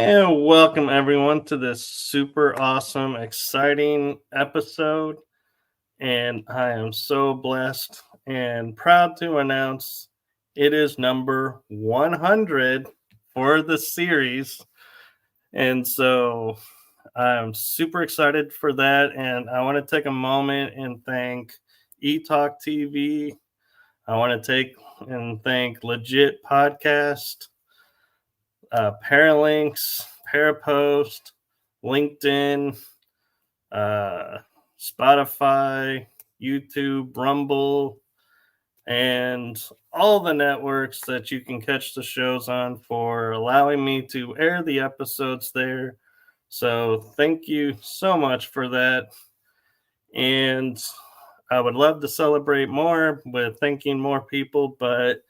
And welcome everyone to this super awesome, exciting episode. And I am so blessed and proud to announce it is number 100 for the series. And so I'm super excited for that. And I want to take a moment and thank eTalk TV. I want to take and thank Legit Podcast, Paralinks, Parapost, LinkedIn, uh, Spotify, YouTube, Rumble, and all the networks that you can catch the shows on for allowing me to air the episodes there. So thank you so much for that. And I would love to celebrate more with thanking more people, but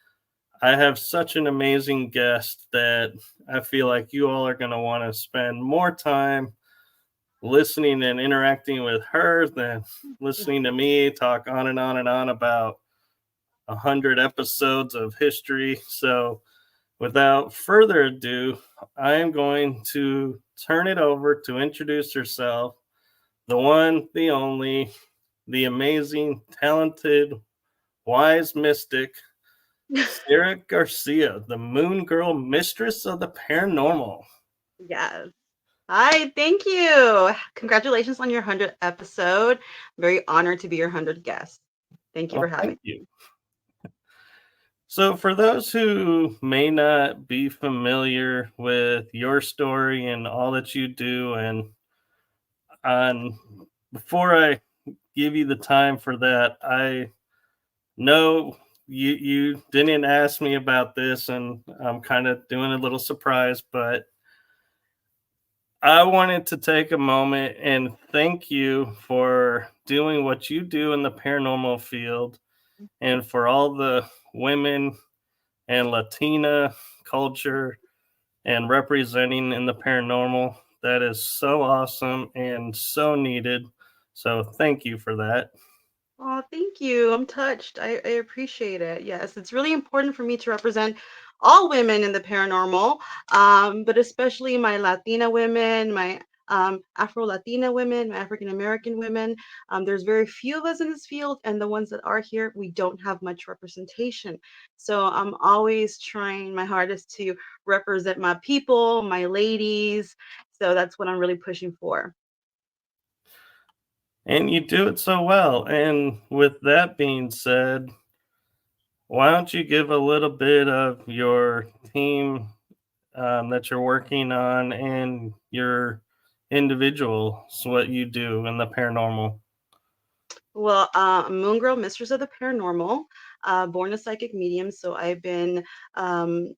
I have such an amazing guest that I feel like you all are going to want to spend more time listening and interacting with her than listening to me talk on and on and on about 100 episodes of history. So, without further ado, I am going to turn it over to introduce herself, the one, the only, the amazing, talented, wise mystic, Sarah Garcia, the MoonGirl Mistress of the Paranormal. Yes. Hi, thank you. Congratulations on your 100th episode. I'm very honored to be your 100th guest. Thank you for Well, having thank you. So, for those who may not be familiar with your story and all that you do, and on before I give you the time for that, I know you didn't ask me about this, and I'm kind of doing a little surprise, but I wanted to take a moment and thank you for doing what you do in the paranormal field and for all the women and Latina culture and representing in the paranormal. That is so awesome and so needed. So thank you for that. Oh, thank you. I'm touched. I appreciate it. Yes, it's really important for me to represent all women in the paranormal, but especially my Latina women, my Afro Latina women, my African American women. There's very few of us in this field, and the ones that are here, we don't have much representation. So I'm always trying my hardest to represent my people, my ladies. So that's what I'm really pushing for. And you do it so well. And with that being said, why don't you give a little bit of your team that you're working on and your individuals, what you do in the paranormal? Well, Moongirl Mistress of the Paranormal, born a psychic medium. So I've been um,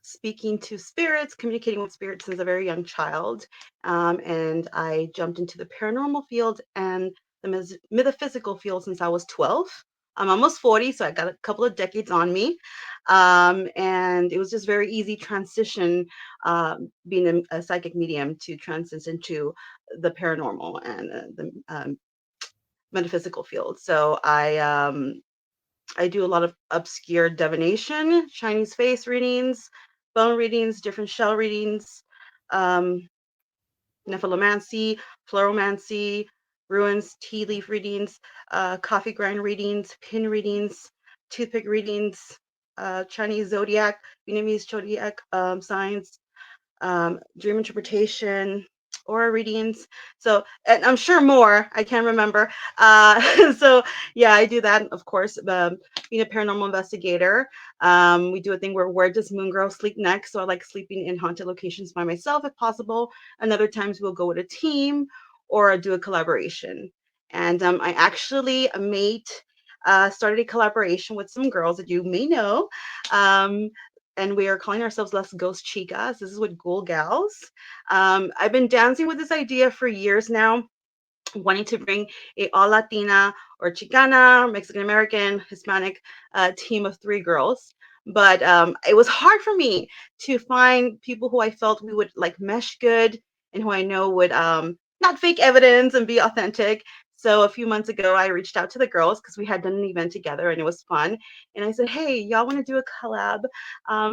speaking to spirits, communicating with spirits since a very young child. And I jumped into the paranormal field and the metaphysical field since I was 12. I'm almost 40, so I got a couple of decades on me. And it was just very easy transition, being a psychic medium to transition into the paranormal and the metaphysical field. So I do a lot of obscure divination, Chinese face readings, bone readings, different shell readings, um, nephilomancy, floromancy, ruins, tea leaf readings, coffee grind readings, pin readings, toothpick readings, Chinese zodiac, Vietnamese zodiac signs, dream interpretation, aura readings. So, and I'm sure more. I can't remember. So yeah, I do that. Of course, being a paranormal investigator, we do a thing where does Moon Girl sleep next? So I like sleeping in haunted locations by myself if possible. And other times we'll go with a team or do a collaboration. And I actually started a collaboration with some girls that you may know. Um, and we are calling ourselves Las Ghost Chicas. This is with Ghoul Gals. I've been dancing with this idea for years now, wanting to bring a all Latina or Chicana, Mexican American, Hispanic team of three girls. But it was hard for me to find people who I felt we would like mesh good and who I know would not fake evidence and be authentic. So a few months ago, I reached out to the girls because we had done an event together and it was fun. And I said, "Hey, y'all want to do a collab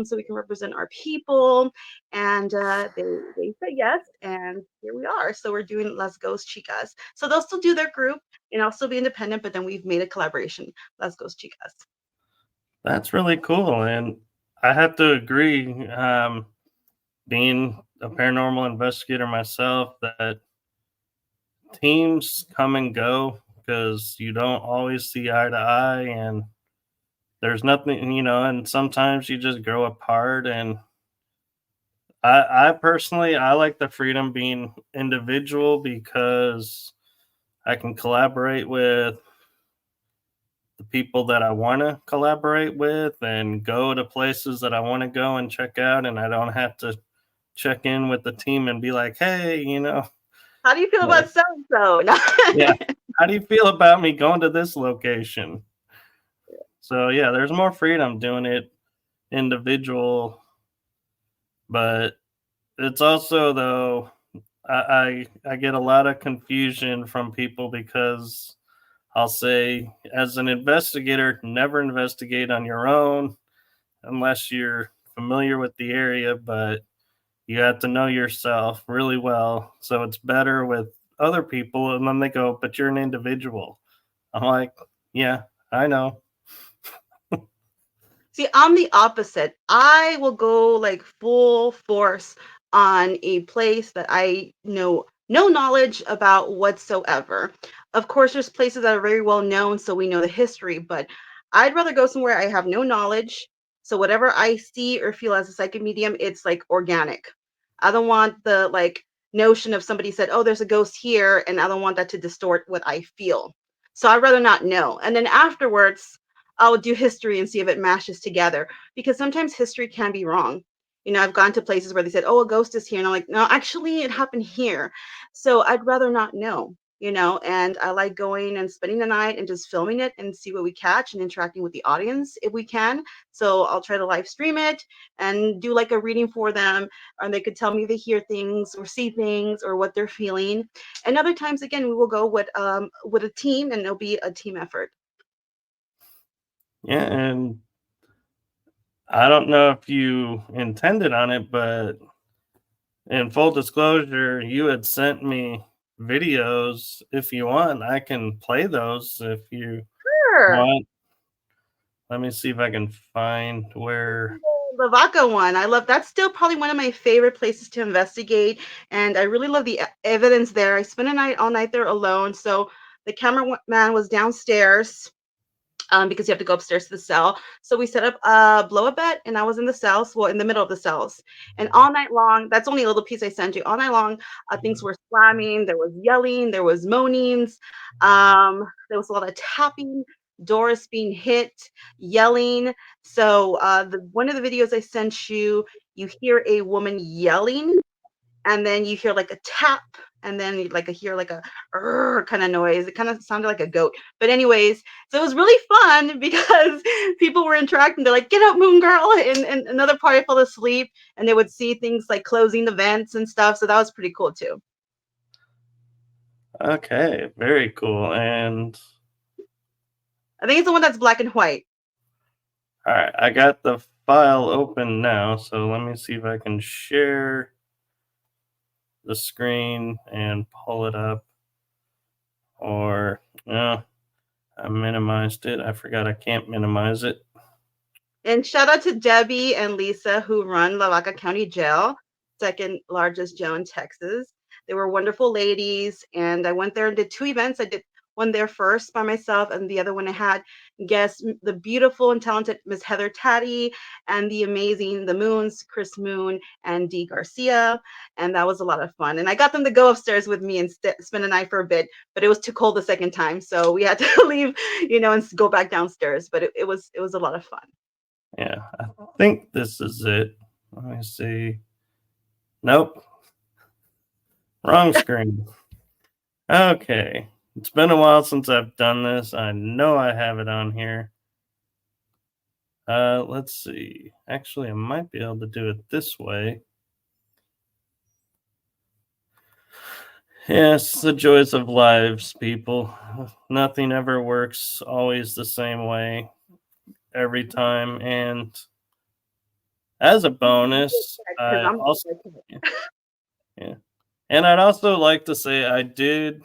so we can represent our people?" And they said yes, and here we are. So we're doing Las Ghost Chicas. So they'll still do their group, and I'll still be independent, but then we've made a collaboration, Las Ghost Chicas. That's really cool. And I have to agree, being a paranormal investigator myself, that teams come and go because you don't always see eye to eye, and there's nothing, and sometimes you just grow apart. And I personally, I like the freedom being individual because I can collaborate with the people that I want to collaborate with and go to places that I want to go and check out. And I don't have to check in with the team and be like, hey, How do you feel like, about so and so? yeah, how do you feel about me going to this location? So, yeah, there's more freedom doing it individual, but it's also, though, I get a lot of confusion from people because I'll say, as an investigator, never investigate on your own unless you're familiar with the area, but you have to know yourself really well. So it's better with other people. And then they go, but you're an individual. I'm like, yeah, I know. See, I'm the opposite. I will go like full force on a place that I know no knowledge about whatsoever. Of course, there's places that are very well known, so we know the history, but I'd rather go somewhere I have no knowledge. So whatever I see or feel as a psychic medium, it's like organic. I don't want the like notion of somebody said, "Oh, there's a ghost here," and I don't want that to distort what I feel. So I'd rather not know. And then afterwards, I'll do history and see if it mashes together because sometimes history can be wrong. I've gone to places where they said, "Oh, a ghost is here," and I'm like, "No, actually, it happened here." So I'd rather not know. And I like going and spending the night and just filming it and see what we catch and interacting with the audience if we can. So I'll try to live stream it and do like a reading for them, and they could tell me they hear things or see things or what they're feeling. And other times, again, we will go with a team, and it'll be a team effort. Yeah. And I don't know if you intended on it, but in full disclosure, you had sent me videos. If you want, I can play those if you Sure. want. Let me see if I can find where. The Vaca one. I love that's still probably one of my favorite places to investigate. And I really love the evidence there. I spent a night all night there alone. So the cameraman was downstairs because you have to go upstairs to the cell. So we set up a blow up bed, and I was in the cells, well, in the middle of the cells. And all night long, that's only a little piece I sent you. All night long, things were slamming, there was yelling, there was moanings, there was a lot of tapping, doors being hit, yelling. So one of the videos I sent you, you hear a woman yelling, and then you hear like a tap, and then you like hear like a kind of noise. It kind of sounded like a goat, but anyways, so it was really fun because people were interacting. They're like, "Get up, Moon Girl," and another party fell asleep, and they would see things like closing the vents and stuff. So that was pretty cool too. Okay, very cool. And I think it's the one that's black and white. all right, I got the file open now, so let me see if I can share the screen and pull it up. Or, no, I minimized it. I forgot I can't minimize it. And shout out to Debbie and Lisa who run Lavaca County Jail, second largest jail in Texas. They were wonderful ladies, and I went there and did two events. I did one there first by myself, and the other one I had guests, the beautiful and talented Miss Heather Taddy, and the amazing the Moons, Chris Moon and Dee Garcia, and that was a lot of fun. And I got them to go upstairs with me and spend a night for a bit, but it was too cold the second time, so we had to leave, and go back downstairs. But it was a lot of fun. Yeah, I think this is it. Let me see. Nope, wrong screen. Okay. It's been a while since I've done this. I know I have it on here. Let's see. Actually, I might be able to do it this way. Yes, the joys of lives, people. Nothing ever works always the same way every time. And as a bonus, Because I I'm also, yeah, yeah. And I'd also like to say I did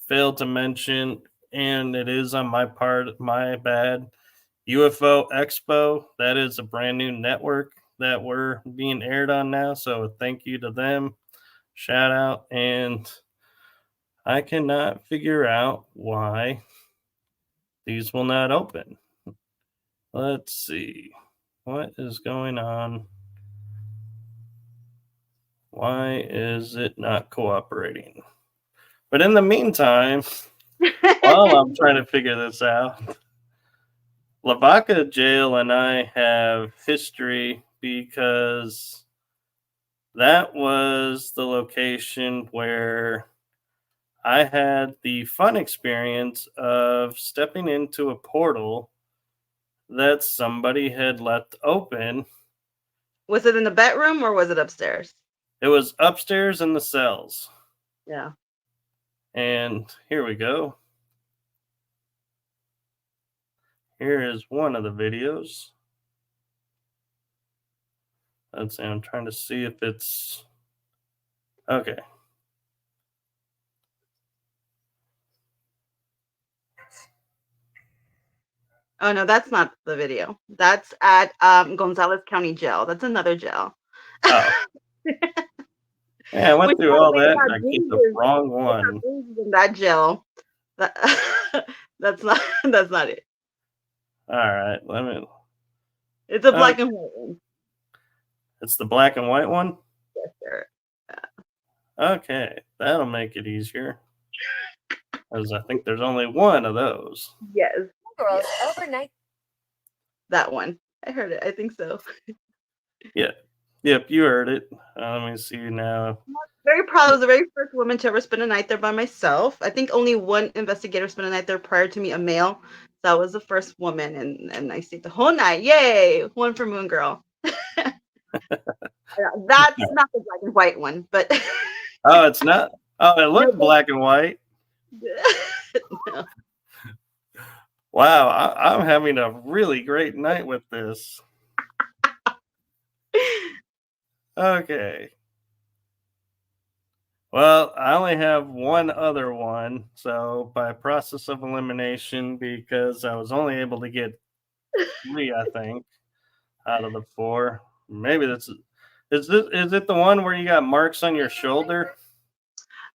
fail to mention, and it is on my part, my bad. UFO Expo, that is a brand new network that we're being aired on now. So thank you to them. Shout out. And I cannot figure out why these will not open. Let's see. What is going on? Why is it not cooperating? But in the meantime, while I'm trying to figure this out, Lavaca Jail and I have history because that was the location where I had the fun experience of stepping into a portal that somebody had left open. Was it in the bedroom or was it upstairs? It was upstairs in the cells. Yeah. And here we go. Here is one of the videos. Let's see, I'm trying to see if it's okay. Oh no, that's not the video. That's at Gonzales County Jail. That's another jail. Oh, yeah, I went Which, through by the all way, that and I keep the wrong they have one. bruises in that jail. That, that's not that's not it. All right, let me. It's a Oh, black and white one. it's the black and white one. Yes, sir. Okay, that'll make it easier, as I think there's only one of those. Yes. Girls Yes. overnight. That one. I heard it. I think so. Yeah, yep, you heard it. Let me see now. Very proud. I was the very first woman to ever spend a night there by myself. I think only one investigator spent a night there prior to me, a male. So I was the first woman, and I stayed the whole night. Yay! One for Moon Girl. That's not the black and white one, but Oh, it's not. Oh, it no, looked black and white. no. Wow, I'm having a really great night with this. Okay. Well, I only have one other one. So, by process of elimination, because I was only able to get three, I think, out of the four. Maybe that's is it the one where you got marks on your shoulder?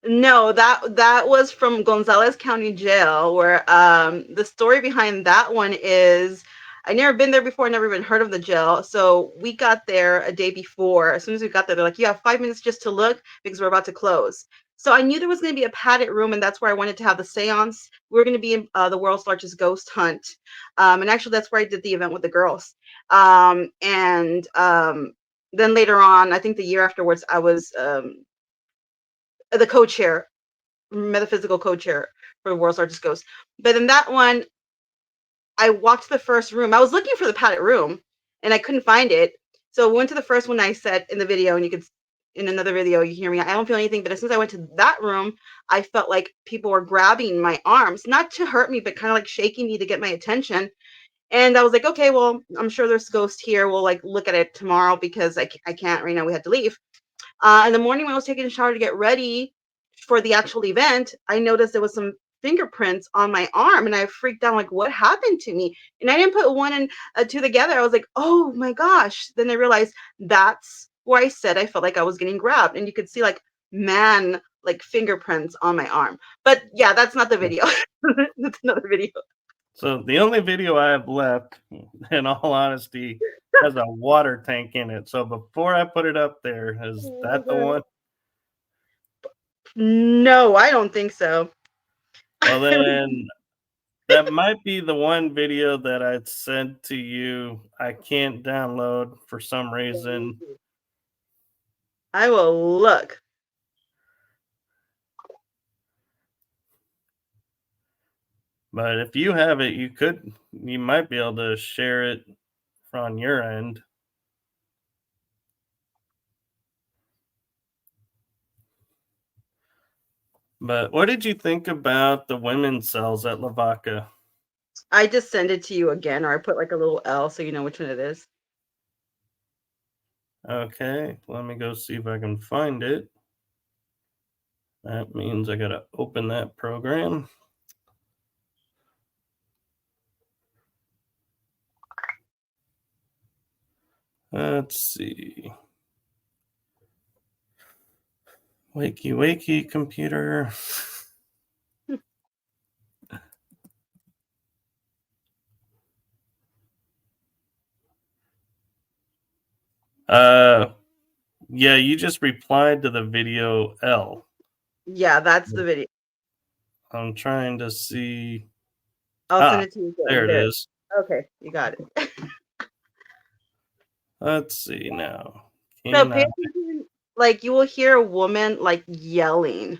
No, that was from Gonzales County Jail, where the story behind that one is I never been there before, never even heard of the jail. So we got there a day before. As soon as we got there, they're like, "You have 5 minutes just to look because we're about to close." So I knew there was going to be a padded room, and that's where I wanted to have the seance. We were going to be in the world's largest ghost hunt, and actually that's where I did the event with the girls. And then later on, I think the year afterwards, I was the co-chair, metaphysical co-chair for the world's largest ghost. But in that one, I walked to the first room. I was looking for the padded room and I couldn't find it. So I went to the first one I said in the video, and you could in another video you hear me. I don't feel anything, but as soon as I went to that room, I felt like people were grabbing my arms, not to hurt me, but kind of like shaking me to get my attention. And I was like, okay, well, I'm sure there's ghost here. We'll like look at it tomorrow because I can't right now. We had to leave. In the morning when I was taking a shower to get ready for the actual event, I noticed there was some fingerprints on my arm, and I freaked out like, what happened to me? And I didn't put one and two together. I was like, oh my gosh. Then I realized that's where I said I felt like I was getting grabbed, and you could see like like fingerprints on my arm. But yeah, that's not the video. That's another video. So the only video I have left, in all honesty, has a water tank in it. So before I put it up there, is that the one? No, I don't think so. Well, then that might be the one video that I sent to you. I can't download for some reason. I will look. But if you have it, you might be able to share it on your end. But what did you think about the women's cells at Lavaca? I just send it to you again, or I put like a little L so you know which one it is. Okay, let me go see if I can find it. That means I gotta open that program. Let's see. Wakey, wakey, computer. Uh, yeah, you just replied to the video L. Yeah, that's the video. I'm trying to see. I'll send Ah, it to you there again. it There. is. Okay, you got it. Let's see now. So Can pay I? attention, like you will hear a woman like yelling,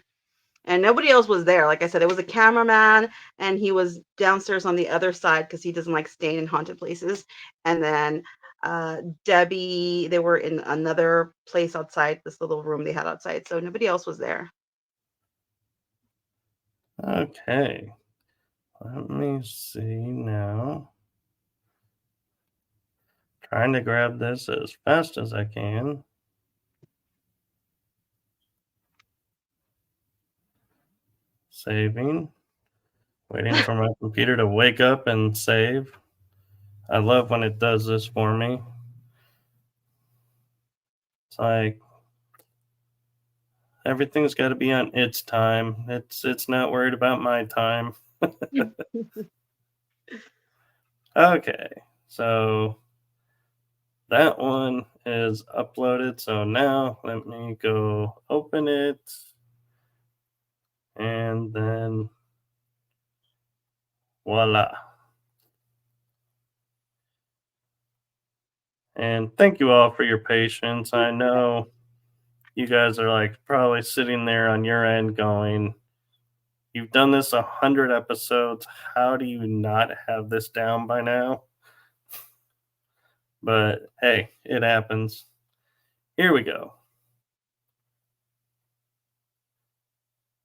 and nobody else was there. Like I said, it was a cameraman, and he was downstairs on the other side because he doesn't like staying in haunted places. And then Debbie, they were in another place outside, this little room they had outside, so nobody else was there. Okay, let me see now. Trying to grab this as fast as I can. Saving. Waiting for my computer to wake up and save. I love when it does this for me. It's like everything's got to be on its time. It's not worried about my time. Okay, so that one is uploaded. So now let me go open it and then voila. And thank you all for your patience. I know you guys are like probably sitting there on your end going, you've done this 100 episodes. How do you not have this down by now? But hey, it happens. Here we go.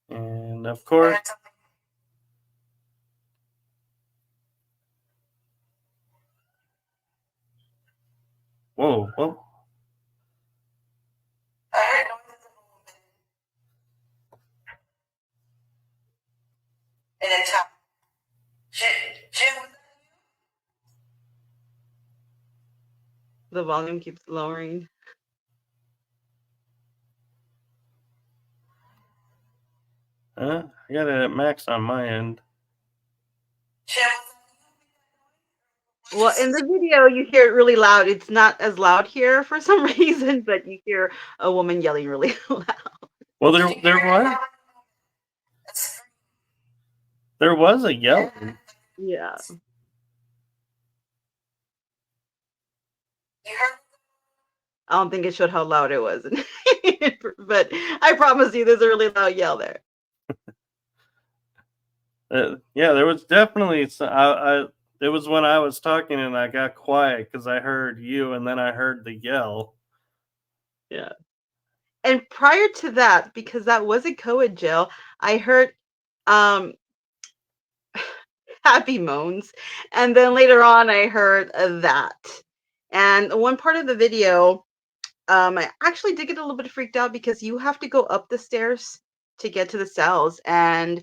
And of course, whoa, whoa. The volume keeps lowering. I got it at max on my end. Well, in the video, you hear it really loud. It's not as loud here for some reason, but you hear a woman yelling really loud. Well, there was a yelling. Yeah. I don't think it showed how loud it was. But I promise you, there's a really loud yell there. Yeah, there was definitely. It was when I was talking and I got quiet because I heard you and then I heard the yell. Yeah. And prior to that, because that was a co-ed jail, I heard um happy moans. And then later on, I heard that. And one part of the video, I actually did get a little bit freaked out because you have to go up the stairs to get to the cells. And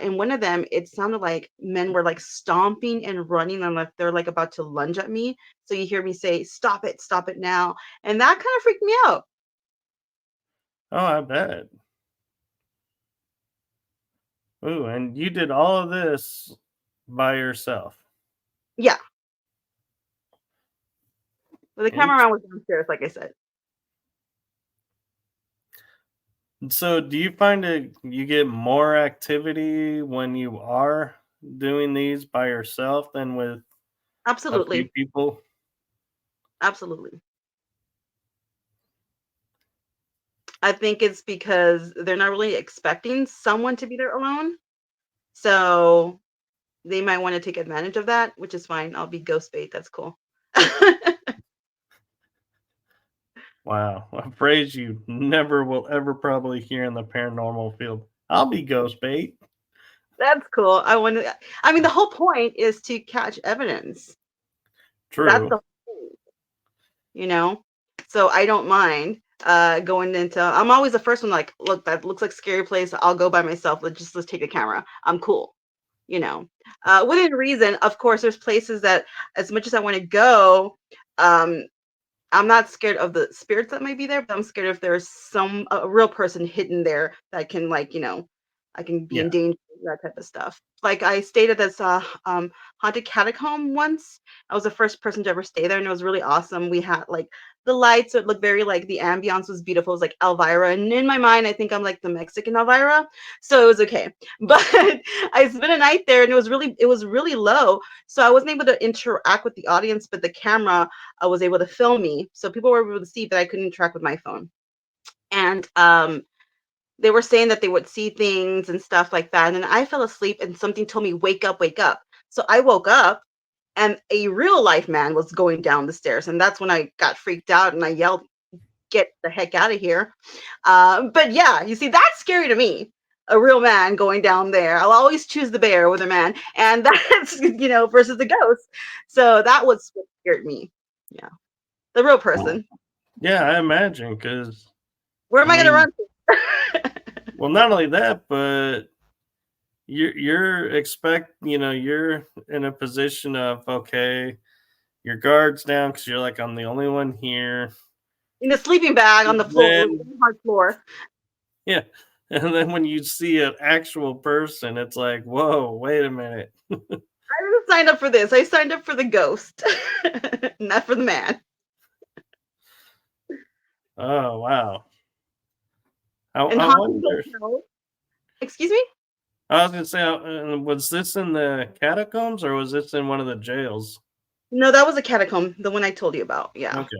in one of them, it sounded like men were like stomping and running and like they're like about to lunge at me. So you hear me say, stop it now. And that kind of freaked me out. Oh, I bet. Ooh, and you did all of this by yourself. Yeah. But the Int- cameraman was downstairs, like I said. So, do you find it you get more activity when you are doing these by yourself than with a few Absolutely. people? Absolutely. I think it's because they're not really expecting someone to be there alone. So they might want to take advantage of that, which is fine. I'll be ghost bait. That's cool. Wow, a phrase you never will ever probably hear in the paranormal field. I'll be ghost bait. That's cool. I mean, the whole point is to catch evidence. That's True. the whole point, you know? So I don't mind going into I'm always the first one like, look, that looks like a scary place. I'll go by myself. Let's take a camera. I'm cool, you know. Within reason, of course, there's places that as much as I want to go, um, I'm not scared of the spirits that might be there, but I'm scared if there's a real person hidden there that can like, I can be Yeah. in danger, that type of stuff. Like I stayed at this haunted catacomb once. I was the first person to ever stay there and it was really awesome. We had like the lights, so it looked very like the ambiance was beautiful. It was like Elvira. And in my mind, I think I'm like the Mexican Elvira. So it was okay. But I spent a night there and it was really low. So I wasn't able to interact with the audience, but the camera was able to film me. So people were able to see, but I couldn't interact with my phone. And they were saying that they would see things and stuff like that. And then I fell asleep and something told me, wake up, wake up. So I woke up and a real life man was going down the stairs. And that's when I got freaked out and I yelled, get the heck out of here. But yeah, you see, that's scary to me. A real man going down there. I'll always choose the bear over the man. And that's, versus the ghost. So that was what scared me. Yeah. The real person. Yeah, I imagine because Where am I I gonna mean, run to? well, not only that, but you're in a position of okay, your guard's down because you're like I'm the only one here. In a sleeping bag on the floor, Then hard floor. yeah, and then when you see an actual person, it's like whoa, wait a minute. I didn't sign up for this. I signed up for the ghost, not for the man. Oh wow. And I haunted wonder. hotel. Excuse me? I was gonna say, was this in the catacombs or was this in one of the jails? No, that was a catacomb, the one I told you about. Yeah. Okay,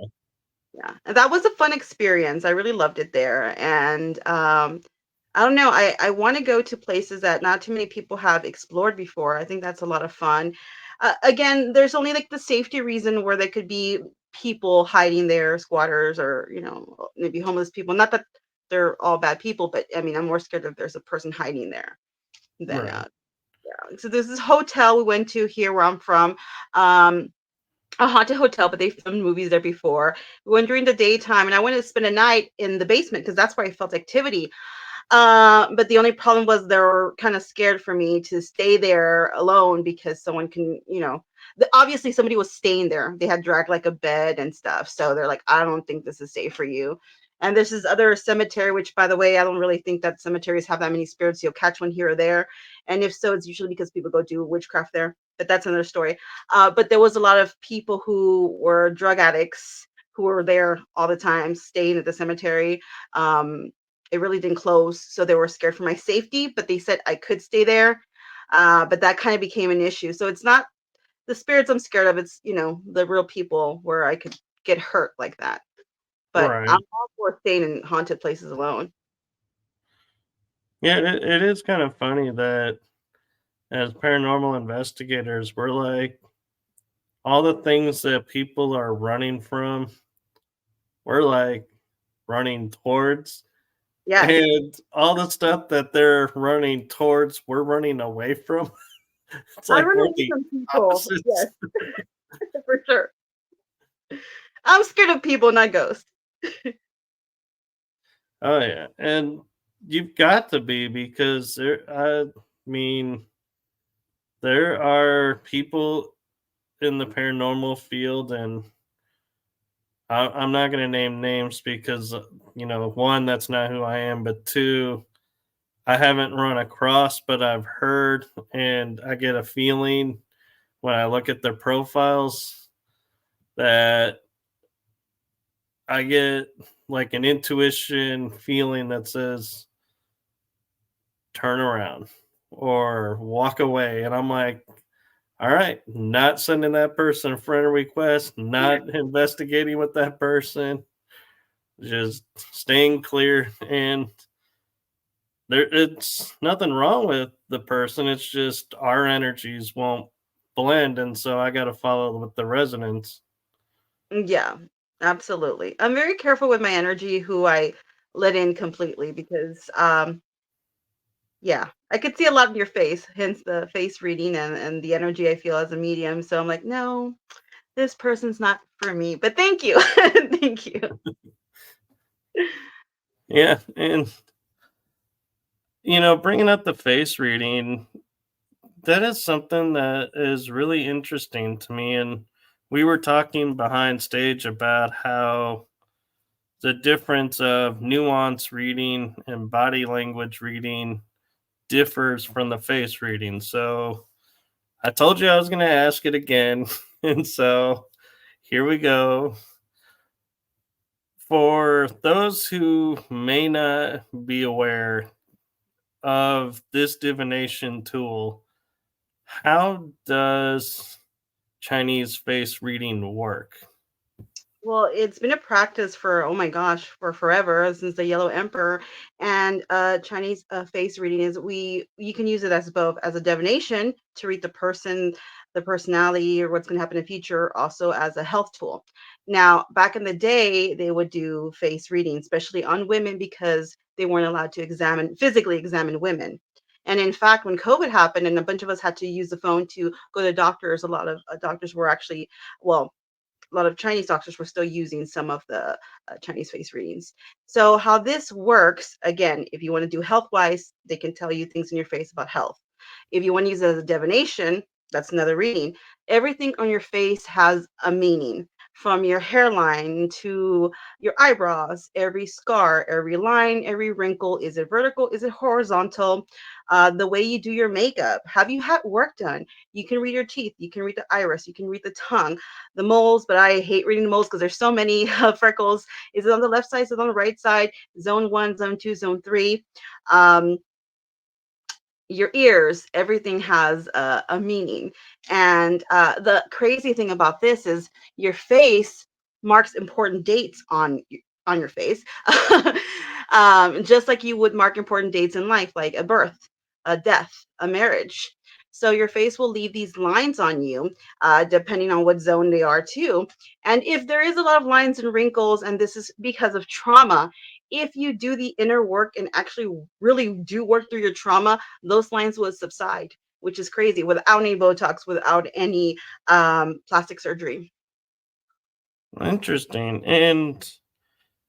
Yeah. And that was a fun experience. I really loved it there. And I don't know. I want to go to places that not too many people have explored before. I think that's a lot of fun. Again, there's only like the safety reason where there could be people hiding there, squatters or, maybe homeless people. Not that they're all bad people, but I mean, I'm more scared if there's a person hiding there than, right, yeah. So there's this hotel we went to here where I'm from. Um, a haunted hotel, but they filmed movies there before. We went during the daytime, and I wanted to spend a night in the basement because that's where I felt activity. But the only problem was they were kind of scared for me to stay there alone because someone can, obviously somebody was staying there. They had dragged like a bed and stuff. So they're like, I don't think this is safe for you. And there's this other cemetery, which by the way, I don't really think that cemeteries have that many spirits. You'll catch one here or there. And if so, it's usually because people go do witchcraft there. But that's another story. But there was a lot of people who were drug addicts who were there all the time, staying at the cemetery. It really didn't close, so they were scared for my safety, but they said I could stay there. But that kind of became an issue. So it's not the spirits I'm scared of, it's, the real people where I could get hurt like that. But I'm right. all for staying in haunted places alone. Yeah, it is kind of funny that as paranormal investigators, we're like all the things that people are running from, we're like running towards, Yes. and all the stuff that they're running towards, we're running away from. It's I like run we're away the from people. opposites. Yes, for sure. I'm scared of people, not ghosts. Oh yeah, and you've got to be because there. I mean, there are people in the paranormal field, and I'm not going to name names because one, that's not who I am, but two, I haven't run across, but I've heard, and I get a feeling when I look at their profiles that I get like an intuition feeling that says turn around or walk away. And I'm like, all right, not sending that person a friend request, not investigating with that person, just staying clear. And it's nothing wrong with the person. It's just our energies won't blend. And so I got to follow with the resonance. Yeah, absolutely. I'm very careful with my energy, who I let in completely, because Yeah, I could see a lot in your face, hence the face reading and the energy I feel as a medium. So I'm like, no, this person's not for me. But thank you. Thank you. Yeah, and bringing up the face reading, that is something that is really interesting to me. And we were talking behind stage about how the difference of nuance reading and body language reading differs from the face reading. So I told you I was going to ask it again. And so here we go. For those who may not be aware of this divination tool, how does Chinese face reading work? Well, it's been a practice for, oh my gosh, for forever, since the Yellow Emperor. And Chinese face reading is you can use it as both as a divination to read the person, the personality, or what's going to happen in the future, also as a health tool. Now, back in the day, they would do face reading, especially on women, because they weren't allowed to physically examine women. And in fact, when COVID happened and a bunch of us had to use the phone to go to doctors, a lot of doctors were actually, well, a lot of Chinese doctors were still using some of the Chinese face readings. So, how this works, again, if you want to do health wise, they can tell you things in your face about health. If you want to use it as a divination, that's another reading. Everything on your face has a meaning, from your hairline to your eyebrows, every scar, every line, every wrinkle. Is it vertical? Is it horizontal? The way you do your makeup. Have you had work done? You can read your teeth. You can read the iris. You can read the tongue, the moles, but I hate reading the moles because there's so many freckles. Is it on the left side? Is it on the right side? Zone 1, zone 2, zone 3. Um, your ears, everything has a meaning. And the crazy thing about this is your face marks important dates on your face, just like you would mark important dates in life, like a birth, a death, a marriage. So your face will leave these lines on you, depending on what zone they are too. And if there is a lot of lines and wrinkles, and this is because of trauma, if you do the inner work and actually really do work through your trauma, those lines will subside, which is crazy, without any Botox, without any plastic surgery. Interesting. And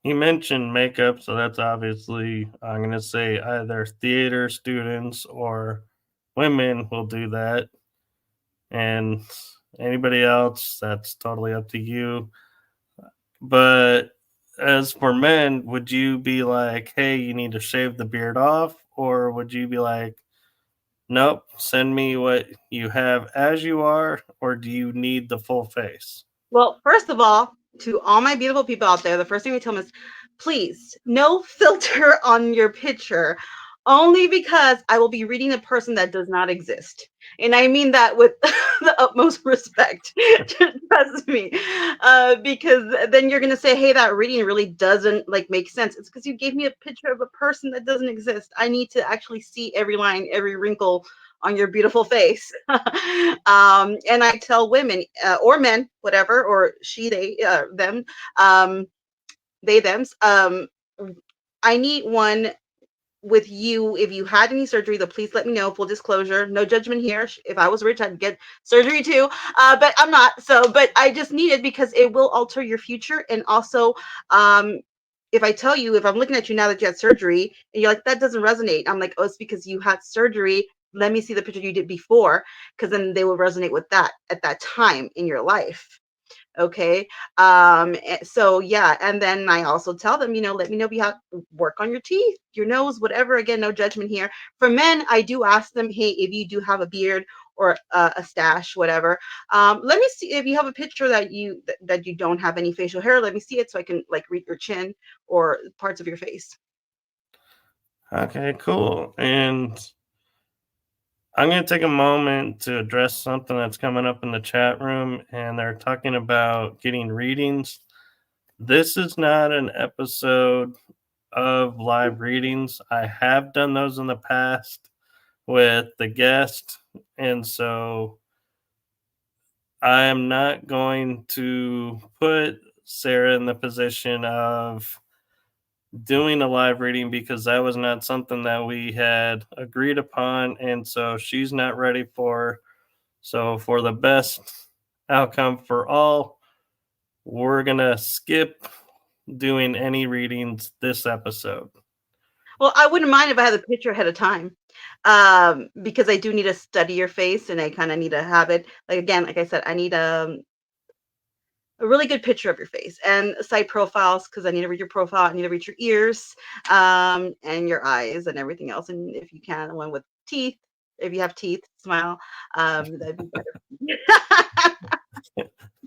you mentioned makeup, so that's obviously, I'm going to say, either theater students or women will do that. And anybody else, that's totally up to you. But as for men, would you be like, hey, you need to shave the beard off? Or would you be like, nope, send me what you have as you are? Or do you need the full face? Well, first of all, to all my beautiful people out there, the first thing we tell them is, please, no filter on your picture, only because I will be reading a person that does not exist. And I mean that with the utmost respect. Trust me. Because then you're gonna say, hey, that reading really doesn't like make sense. It's because you gave me a picture of a person that doesn't exist. I need to actually see every line, every wrinkle on your beautiful face. And I tell women or men, whatever, or she, they, them, um, they, thems. I need one with you. If you had any surgery, though, please let me know. Full disclosure, no judgment here. If I was rich, I'd get surgery too, but I'm not. So, but I just need it because it will alter your future. And also, if I tell you, if I'm looking at you now that you had surgery and you're like, that doesn't resonate, I'm like, oh, it's because you had surgery. Let me see the picture you did before, because then they will resonate with that at that time in your life. Okay. So yeah, and then I also tell them, let me know if you have work on your teeth, your nose, whatever. Again, no judgment here. For men, I do ask them, hey, if you do have a beard or a stash, whatever, let me see if you have a picture that you don't have any facial hair. Let me see it so I can like read your chin or parts of your face. Okay, cool. And I'm going to take a moment to address something that's coming up in the chat room, and they're talking about getting readings. This is not an episode of live readings. I have done those in the past with the guest, and so I am not going to put Sarah in the position of doing a live reading because that was not something that we had agreed upon, and so she's not ready for. So for the best outcome for all, we're gonna skip doing any readings this episode. Well, I wouldn't mind if I had the picture ahead of time, because I do need to study your face, and I kind of need to have it. Like again, like I said, I need a really good picture of your face and side profiles because I need to read your profile. I need to read your ears, and your eyes and everything else. And if you can, one with teeth. If you have teeth, smile. That'd be better.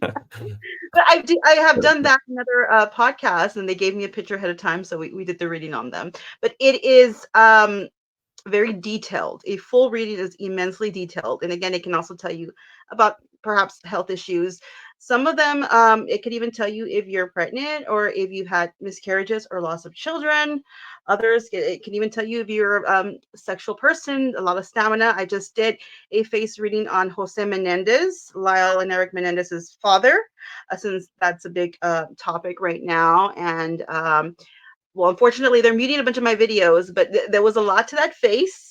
But I have done that in other podcasts, and they gave me a picture ahead of time, so we did the reading on them. But it is very detailed. A full reading is immensely detailed. And again, it can also tell you about perhaps health issues. Some of them, it could even tell you if you're pregnant or if you've had miscarriages or loss of children. Others, it can even tell you if you're a sexual person, a lot of stamina. I just did a face reading on Jose Menendez, Lyle and Eric Menendez's father, since that's a big topic right now. And well, unfortunately, they're muting a bunch of my videos, but there was a lot to that face.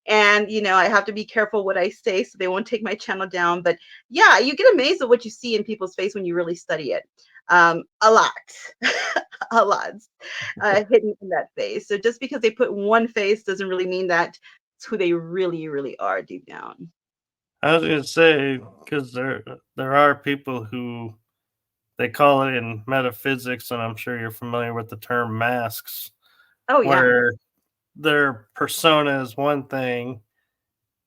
And, I have to be careful what I say so they won't take my channel down. But yeah, you get amazed at what you see in people's face when you really study it. A lot, a lot hidden in that face. So just because they put one face doesn't really mean that it's who they really, really are deep down. I was gonna say because there are people who they call it in metaphysics, and I'm sure you're familiar with the term masks, Oh, yeah. where their persona is one thing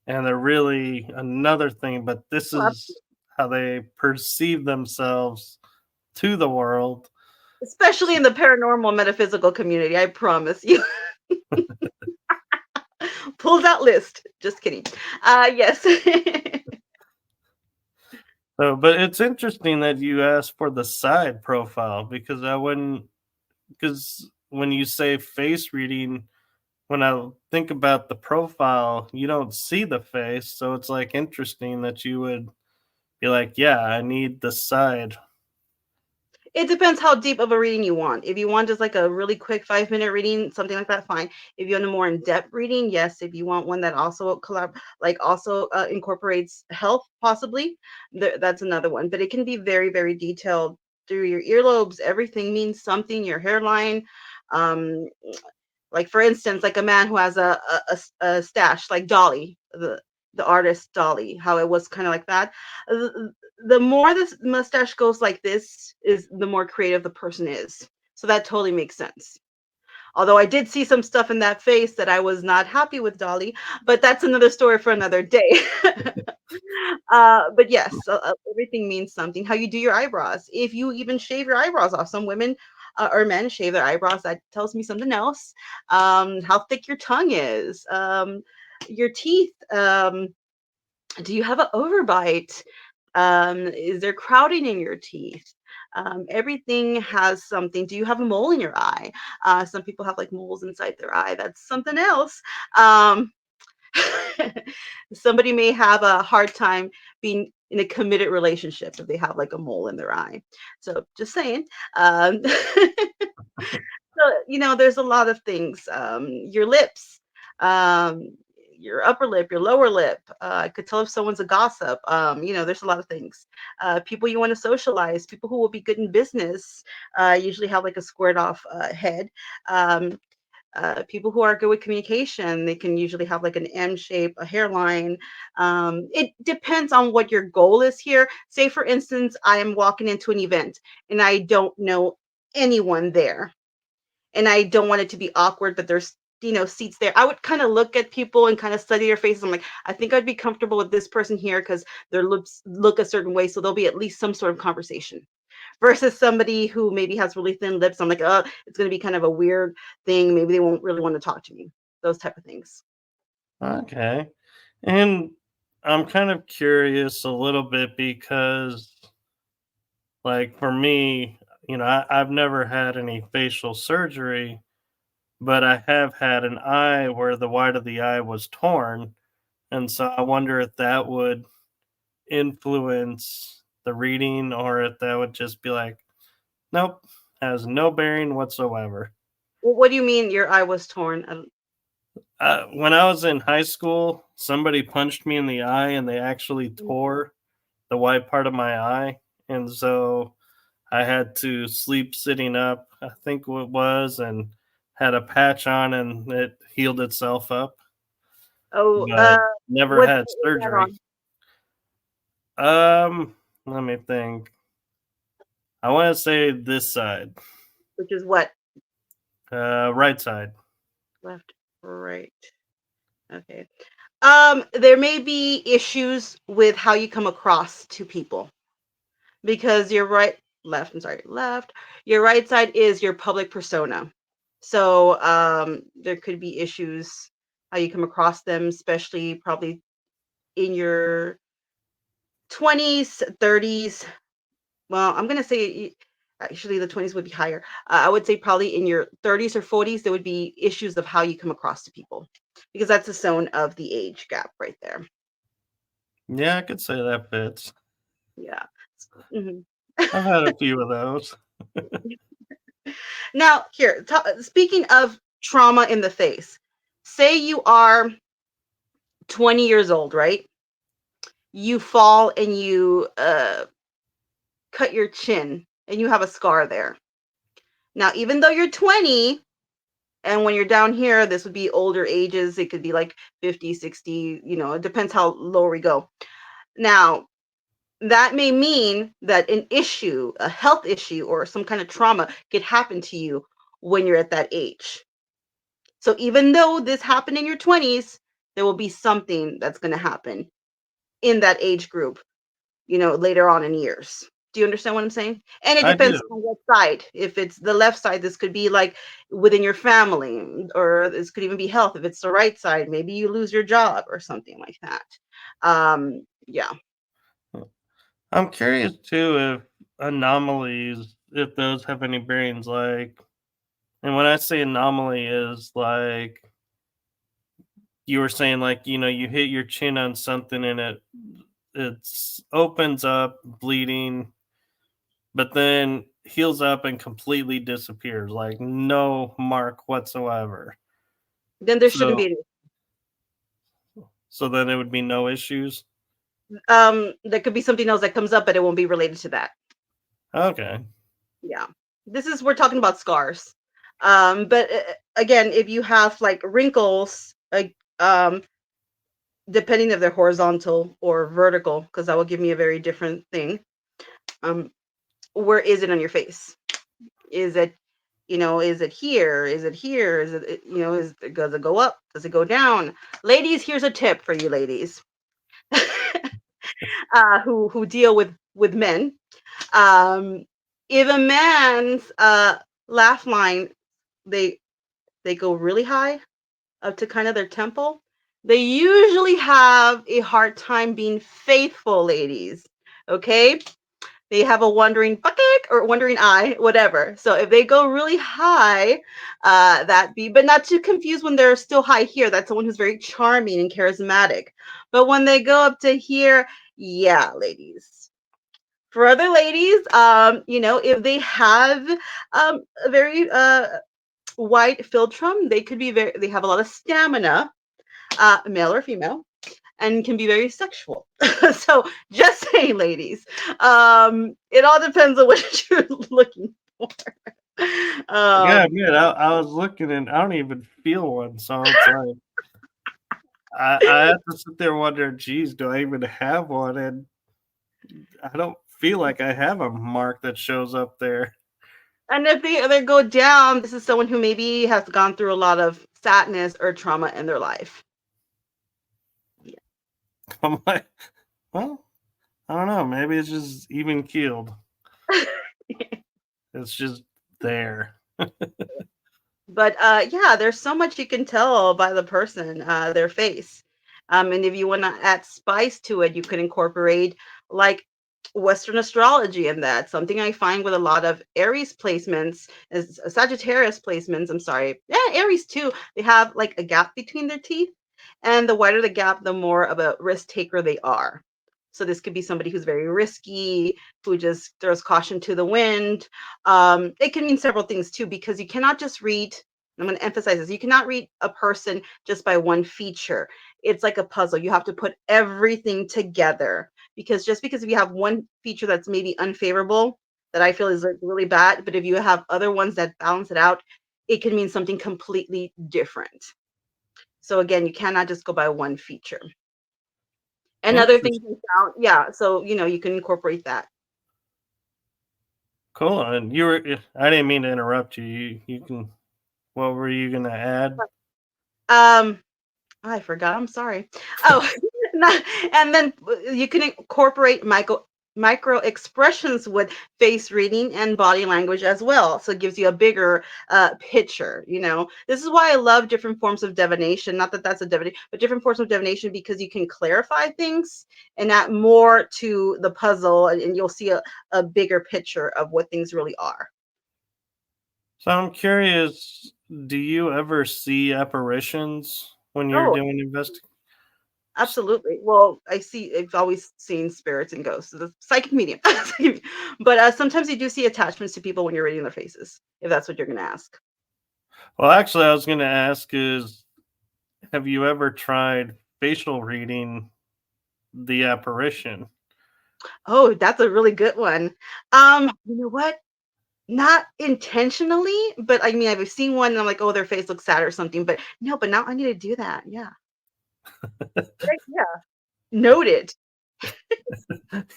and they're really another thing, but this Well, is how they perceive themselves to the world. especially in the paranormal metaphysical community, I promise you. Pulls out list. Just kidding. Yes. So, but it's interesting that you asked for the side profile because I wouldn't, because when you say face reading, when I think about the profile, you don't see the face. So it's like interesting that you would be like, yeah, I need the side. It depends how deep of a reading you want. If you want just like a really quick 5 minute reading, something like that, fine. If you want a more in depth reading, yes. If you want one that also also incorporates health, possibly, that's another one. But it can be very, very detailed through your earlobes. Everything means something. Your hairline, um, like for instance, like a man who has a stash, like Dolly, the artist Dolly, how it was kind of like that. The more this mustache goes like this, is the more creative the person is. So that totally makes sense. Although I did see some stuff in that face that I was not happy with Dolly, but that's another story for another day. But yes, everything means something. How you do your eyebrows. If you even shave your eyebrows off, some women or men shave their eyebrows. That tells me something else. How thick your tongue is. Your teeth. Do you have an overbite? Is there crowding in your teeth? Everything has something. Do you have a mole in your eye? Some people have like moles inside their eye. That's something else. Um, Somebody may have a hard time being in a committed relationship if they have like a mole in their eye. So just saying. So there's a lot of things. Your lips, um, your upper lip, your lower lip. I could tell if someone's a gossip. There's a lot of things. People you want to socialize, people who will be good in business, usually have like a squared off head. Um, People who are good with communication, they can usually have like an M shape, a hairline. It depends on what your goal is here. Say, for instance, I am walking into an event and I don't know anyone there, and I don't want it to be awkward, but there's seats there. I would kind of look at people and kind of study their faces. I'm like, I think I'd be comfortable with this person here because their lips look a certain way, so there'll be at least some sort of conversation versus somebody who maybe has really thin lips. I'm like, oh, it's going to be kind of a weird thing. Maybe they won't really want to talk to me. Those type of things. Okay. And I'm kind of curious a little bit because, like, for me, I've never had any facial surgery, but I have had an eye where the white of the eye was torn. And so I wonder if that would influence the reading or if that would just be like, nope, has no bearing whatsoever. What do you mean your eye was torn? When I was in high school, somebody punched me in the eye and they actually Mm. tore the white part of my eye. And so I had to sleep sitting up, I think it was, and had a patch on and it healed itself up, Oh, but never what had was that surgery. on? Let me think. I want to say this side, Which is what? right side. Left, right. Okay. There may be issues with how you come across to people because your left. Your right side is your public persona. So there could be issues how you come across them, especially probably in your 20s, 30s. Well, I'm gonna say actually the 20s would be higher. I would say probably in your 30s or 40s there would be issues of how you come across to people because that's the zone of the age gap right there. Yeah, I could say that fits. Yeah. Mhm. I've had a few of those. Now, here, speaking of trauma in the face, say you are 20 years old, right? You fall and you cut your chin and you have a scar there. Now, even though you're 20, and when you're down here, this would be older ages. It could be like 50, 60, it depends how low we go. Now, that may mean that an issue, a health issue, or some kind of trauma could happen to you when you're at that age. So even though this happened in your 20s, there will be something that's going to happen in that age group, later on in years. Do you understand what I'm saying? And it I depends do. on what side. If it's the left side, this could be like within your family, or this could even be health. If it's the right side, maybe you lose your job or something like that. Yeah. I'm curious too if anomalies, if those have any bearings. Like, and when I say anomaly, is like you were saying, like you hit your chin on something and it opens up, bleeding, but then heals up and completely disappears, like no mark whatsoever. Then there shouldn't So, be any. so then it would be no issues. There could be something else that comes up, but it won't be related to that. Okay. Yeah. We're talking about scars. But again, if you have like wrinkles, depending if they're horizontal or vertical, because that will give me a very different thing. Um, where is it on your face? Is it, is it here? Is it here? Is it, does it go up? Does it go down? Ladies, here's a tip for you ladies who deal with men. Um, if a man's laugh line, they they go really high up to kind of their temple, they usually have a hard time being faithful, ladies. Okay? They have a wandering bucket or wandering eye, whatever. So if they go really high, but not to confuse when they're still high here. That's someone who's very charming and charismatic. But when they go up to here, yeah, ladies. For other ladies, if they have a very wide philtrum, they have a lot of stamina, male or female, and can be very sexual. So just saying, ladies, it all depends on what you're looking for. I gotta Um, admit, I was looking and I don't even feel one, so it's like I have to sit there wondering, geez, do I even have one? And I don't feel like I have a mark that shows up there. and if they go down, this is someone who maybe has gone through a lot of sadness or trauma in their life. I'm like, well, I don't know. Maybe it's just even keeled. It's just there. But yeah, there's so much you can tell by the person, their face. And if you want to add spice to it, you can incorporate like Western astrology in that. Something I find with a lot of Aries placements is Sagittarius placements. I'm sorry. Yeah, Aries too. They have like a gap between their teeth. And the wider the gap, the more of a risk taker they are. So this could be somebody who's very risky, who just throws caution to the wind. It can mean several things too, because you cannot just read. I'm going to emphasize this. You cannot read a person just by one feature. It's like a puzzle. You have to put everything together, because just because if you have one feature that's maybe unfavorable, that I feel is like really bad, but if you have other ones that balance it out, it can mean something completely different. So again, you cannot just go by one feature. And other things Interesting. I found, yeah. So you can incorporate that. Cool. And you were, I didn't mean to interrupt you. You can, what were you going to add? Um, I forgot. I'm sorry. Oh, and then you can incorporate micro expressions with face reading and body language as well. So it gives you a bigger picture. This is why I love different forms of divination. Not that that's a divination, but different forms of divination, because you can clarify things and add more to the puzzle, and you'll see a bigger picture of what things really are. So I'm curious, do you ever see apparitions when you're Oh, doing investigation? absolutely. Well, I've always seen spirits and ghosts. So the psychic medium. But sometimes you do see attachments to people when you're reading their faces, if that's what you're going to ask. Well, actually, I was going to ask is, have you ever tried facial reading the apparition? Oh, that's a really good one. You know what? Not intentionally, but I mean, I've seen one and I'm like, oh, their face looks sad or something. But no, but now I need to do that. Yeah. Right, yeah. Noted.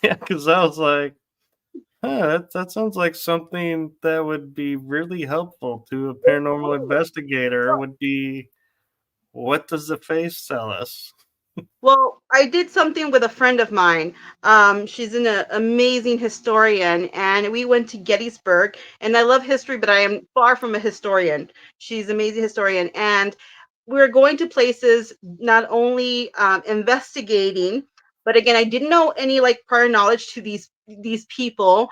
Yeah, because I was like, huh, that sounds like something that would be really helpful to a paranormal investigator. Would be, what does the face tell us? Well, I did something with a friend of mine. She's an amazing historian, and we went to Gettysburg. And I love history, but I am far from a historian. She's an amazing historian, and we're going to places not only investigating, but again, I didn't know any like prior knowledge to these people.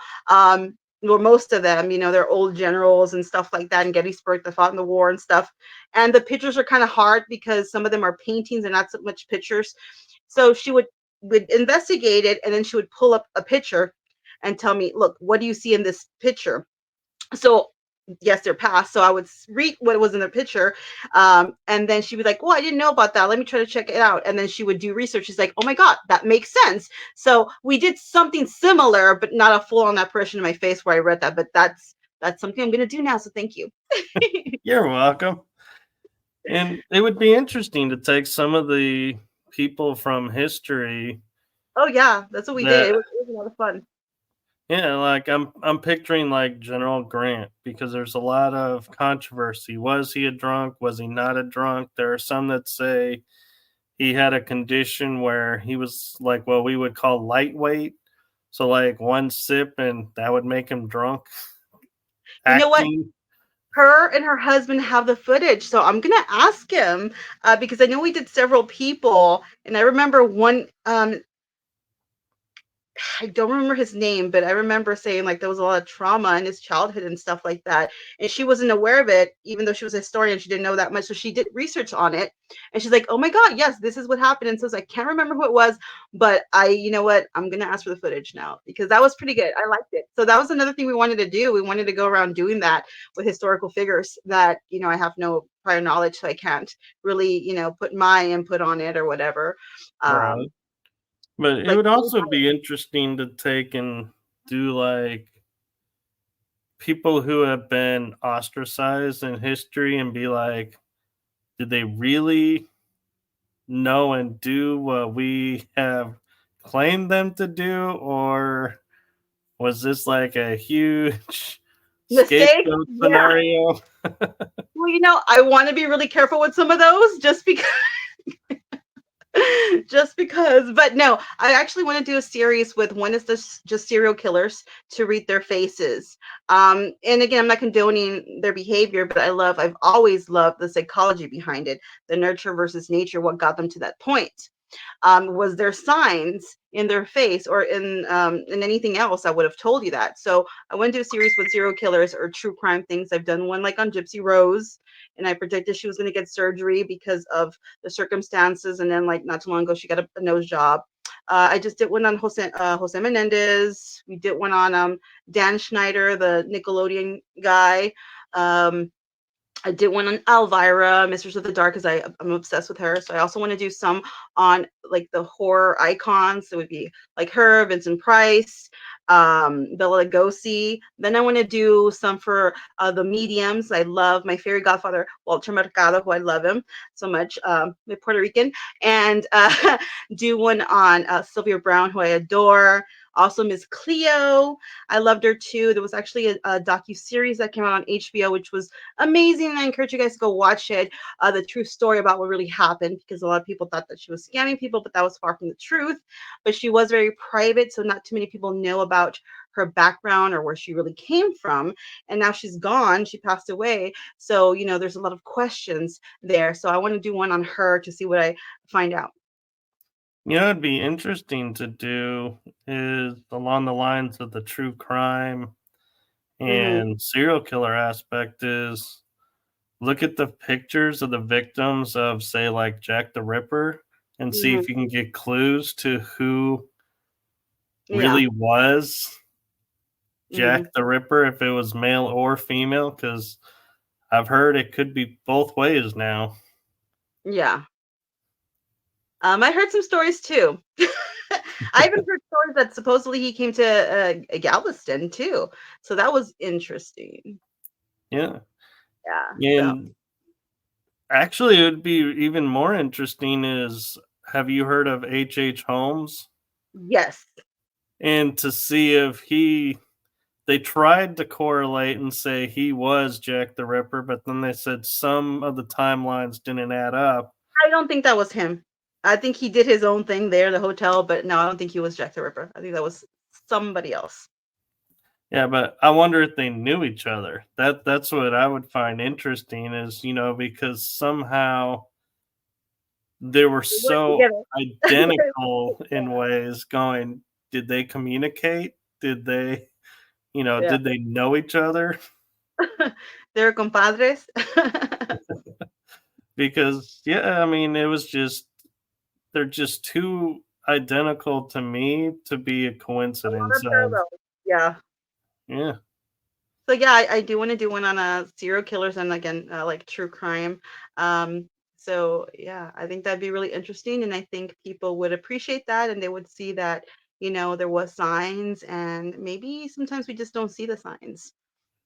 Well, most of them, they're old generals and stuff like that in Gettysburg that fought in the war and stuff. And the pictures are kind of hard because some of them are paintings and not so much pictures. So she would investigate it, and then she would pull up a picture and tell me, look, what do you see in this picture? So yes, they're past. So I would read what was in the picture. And then she'd be like, oh, I didn't know about that. Let me try to check it out. And then she would do research. She's like, oh my God, that makes sense. So we did something similar, but not a full on apparition in my face where I read that. But that's something I'm going to do now. So thank you. You're welcome. And it would be interesting to take some of the people from history Oh yeah, that's what we did. that, It was a lot of fun. yeah, like I'm picturing like General Grant, because there's a lot of controversy. Was he a drunk? Was he not a drunk? There are some that say he had a condition where he was like what we would call lightweight. So like one sip and that would make him drunk. You know what? Acting. Her and her husband have the footage, so I'm gonna ask him because I know we did several people, and I remember one. I don't remember his name, but I remember saying like there was a lot of trauma in his childhood and stuff like that. And she wasn't aware of it, even though she was a historian, she didn't know that much. So she did research on it. And she's like, oh my God, yes, this is what happened. And so I can't remember who it was, but you know what? I'm gonna ask for the footage now because that was pretty good. I liked it. So that was another thing we wanted to do. We wanted to go around doing that with historical figures that, I have no prior knowledge, so I can't really, put my input on it or whatever. Right. Um, But it like would also be interesting to take and do like people who have been ostracized in history and be like, did they really know and do what we have claimed them to do? Or was this like a huge mistake. scapegoat Yeah. scenario? Well, I want to be really careful with some of those just because just because. But no, I actually want to do a series with one is this just serial killers to read their faces. And again, I'm not condoning their behavior, but I've always loved the psychology behind it, the nurture versus nature, what got them to that point. Was there signs in their face or in anything else? I would have told you that. So I went to a series with serial killers or true crime things. I've done one like on Gypsy Rose, and I predicted she was going to get surgery because of the circumstances. And then like not too long ago, she got a nose job. I just did one on Jose Menendez. We did one on Dan Schneider, the Nickelodeon guy. Um, I did one on Elvira, Mistress of the Dark, because I'm obsessed with her. So I also want to do some on like the horror icons. So it would be like her, Vincent Price, Bela Lugosi. Then I want to do some for the mediums. I love my fairy godfather, Walter Mercado, who I love him so much, Puerto Rican, and do one on Sylvia Brown, who I adore. Also, Miss Cleo, I loved her too. There was actually a docu-series that came out on HBO, which was amazing. And I encourage you guys to go watch it. The true story about what really happened, because a lot of people thought that she was scamming people, but that was far from the truth. But she was very private, so not too many people know about her background or where she really came from. And now she's gone. She passed away. So, there's a lot of questions there. So I want to do one on her to see what I find out. It'd be interesting to do is along the lines of the true crime Hmm. and serial killer aspect is look at the pictures of the victims of, say, like Jack the Ripper and see Hmm. if you can get clues to who Yeah. really was Hmm. Jack the Ripper, if it was male or female, because I've heard it could be both ways now. Yeah. I heard some stories too. I even heard stories that supposedly he came to Galveston too. So that was interesting. Yeah. Yeah. So And actually, it would be even more interesting is have you heard of H. Holmes? yes. And to see if they tried to correlate and say he was Jack the Ripper, but then they said some of the timelines didn't add up. I don't think that was him. I think he did his own thing there, the hotel, but no, I don't think he was Jack the Ripper. I think that was somebody else. Yeah, but I wonder if they knew each other. That's what I would find interesting is, because somehow they were They work so together. identical in ways going, did they communicate? Did they, Yeah. did they know each other? They're compadres. Because yeah, I mean, it was just they're just too identical to me to be a A lot coincidence of of parallels. Yeah. yeah. So yeah, I do want to do one on serial killers and again like true crime. So yeah, I think that'd be really interesting, and I think people would appreciate that, and they would see that there was signs, and maybe sometimes we just don't see the signs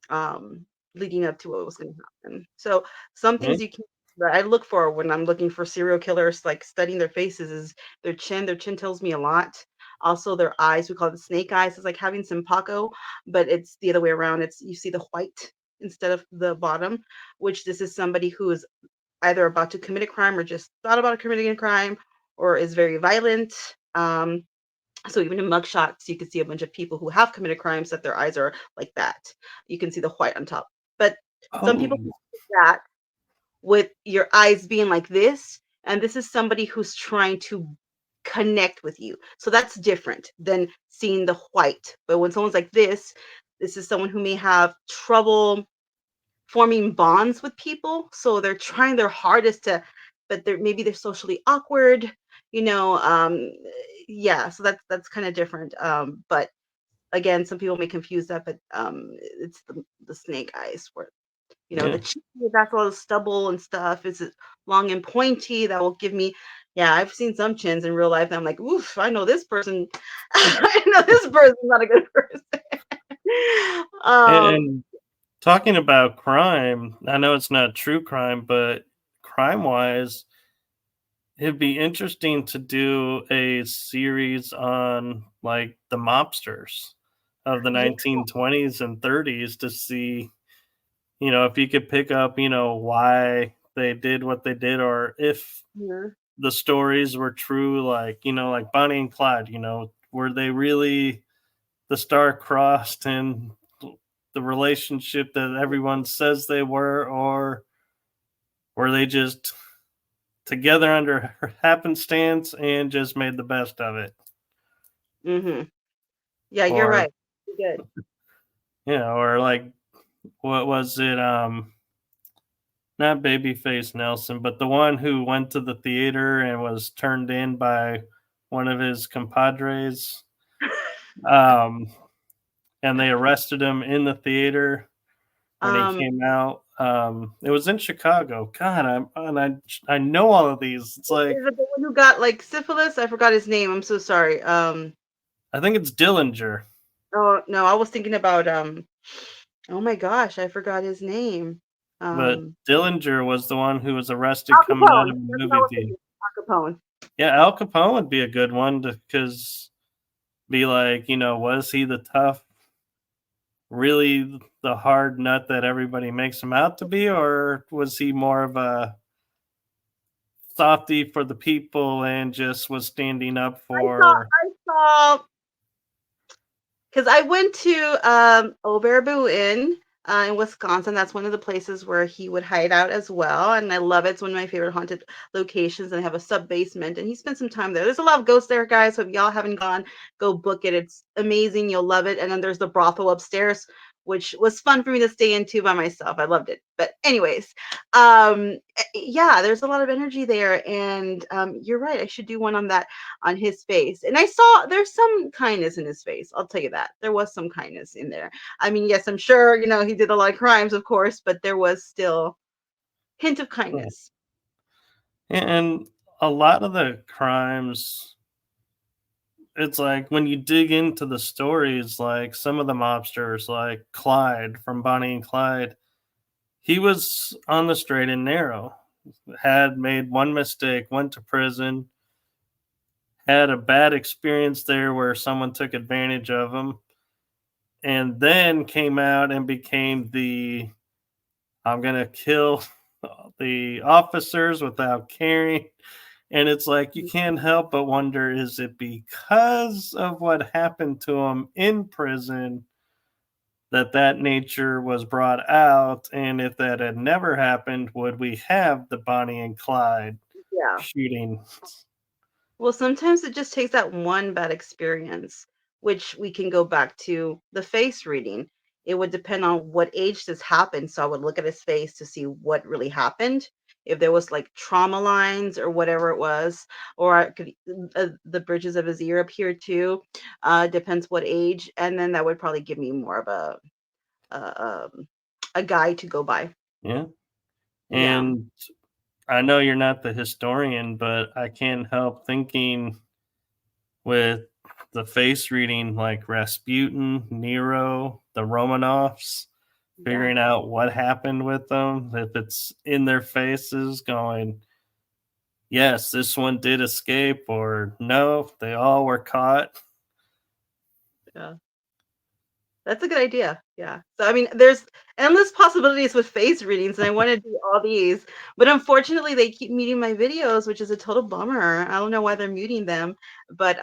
um, leading up to what was going to happen. So some Yeah. things you can that I look for when I'm looking for serial killers, like studying their faces, is their chin. Their chin tells me a lot. Also, their eyes. We call it snake eyes. It's like having simpako, but it's the other way around. It's you see the white instead of the bottom, which this is somebody who is either about to commit a crime or just thought about committing a crime or is very violent. So even in mugshots, you can see a bunch of people who have committed crimes that their eyes are like that. You can see the white on top. But some people Oh, see that with your eyes being like this, and this is somebody who's trying to connect with you. So that's different than seeing the white. But when someone's like this is someone who may have trouble forming bonds with people. So they're trying their hardest to, but maybe they're socially awkward, you know. Yeah, so that's kind of different. But again, some people may confuse that, but it's the snake eyes where the yeah. chin, that's all the stubble and stuff. Is it long and pointy? That will give me. Yeah, I've seen some chins in real life, and I'm like, oof, I know this person. I know this person's not a good person. um, And talking about crime, I know it's not true crime, but crime wise, it'd be interesting to do a series on like the mobsters of the yeah, 1920s and 30s to see, if you could pick up, why they did what they did or if yeah. the stories were true, like, like Bonnie and Clyde, were they really the star crossed and the relationship that everyone says they were, or were they just together under happenstance and just made the best of it? Mhm. Yeah, you're Or right. You're good. or like what was it? Not Babyface Nelson, but the one who went to the theater and was turned in by one of his compadres. Um, and they arrested him in the theater when he Um, came out. It was in Chicago. God, I know all of these. It's like is it the one who got like syphilis? I forgot his name. I'm so sorry. I think it's Dillinger, Oh no, I was thinking about oh my gosh, I forgot his name. but Um, Dillinger was the one who was arrested Al coming out Capone. of a That's what I movie was theater. thinking. Al Capone. Yeah, Al Capone would be a good one because be like, was he the tough, really the hard nut that everybody makes him out to be, or was he more of a softy for the people and just was standing up for? I saw because I went to Oberbu Inn in Wisconsin. That's one of the places where he would hide out as well, and I love it. It's one of my favorite haunted locations. And they have a sub basement, and he spent some time there. There's a lot of ghosts there, guys. So if y'all haven't gone, go book it. It's amazing. You'll love it. And then there's the brothel upstairs, which was fun for me to stay into by myself. I loved it. But anyways, yeah, there's a lot of energy there, and you're right. I should do one on that on his face. And I saw there's some kindness in his face. I'll tell you that. There was some kindness in there. I mean, yes, I'm sure, he did a lot of crimes, of course, but there was still hint of kindness. And a lot of the crimes, it's like when you dig into the stories, like some of the mobsters, like Clyde from Bonnie and Clyde, he was on the straight and narrow, had made one mistake, went to prison, had a bad experience there where someone took advantage of him, and then came out and became the I'm going to kill the officers without caring. And it's like you can't help but wonder, is it because of what happened to him in prison that nature was brought out? And if that had never happened, would we have the Bonnie and Clyde Yeah. shooting? Well, sometimes it just takes that one bad experience, which we can go back to the face reading. It would depend on what age this happened. So I would look at his face to see what really happened. If there was like trauma lines or whatever it was, or I could the bridges of his ear appear too. Depends what age, and then that would probably give me more of a, a guide to go by. Yeah. Yeah, And I know you're not the historian, but I can't help thinking with the face reading like Rasputin, Nero, the Romanovs, yeah. figuring out what happened with them, if it's in their faces going, yes, this one did escape, or no, they all were caught. Yeah. That's a good idea. Yeah. So I mean, there's endless possibilities with face readings, and I want to do all these, but unfortunately, they keep muting my videos, which is a total bummer. I don't know why they're muting them, but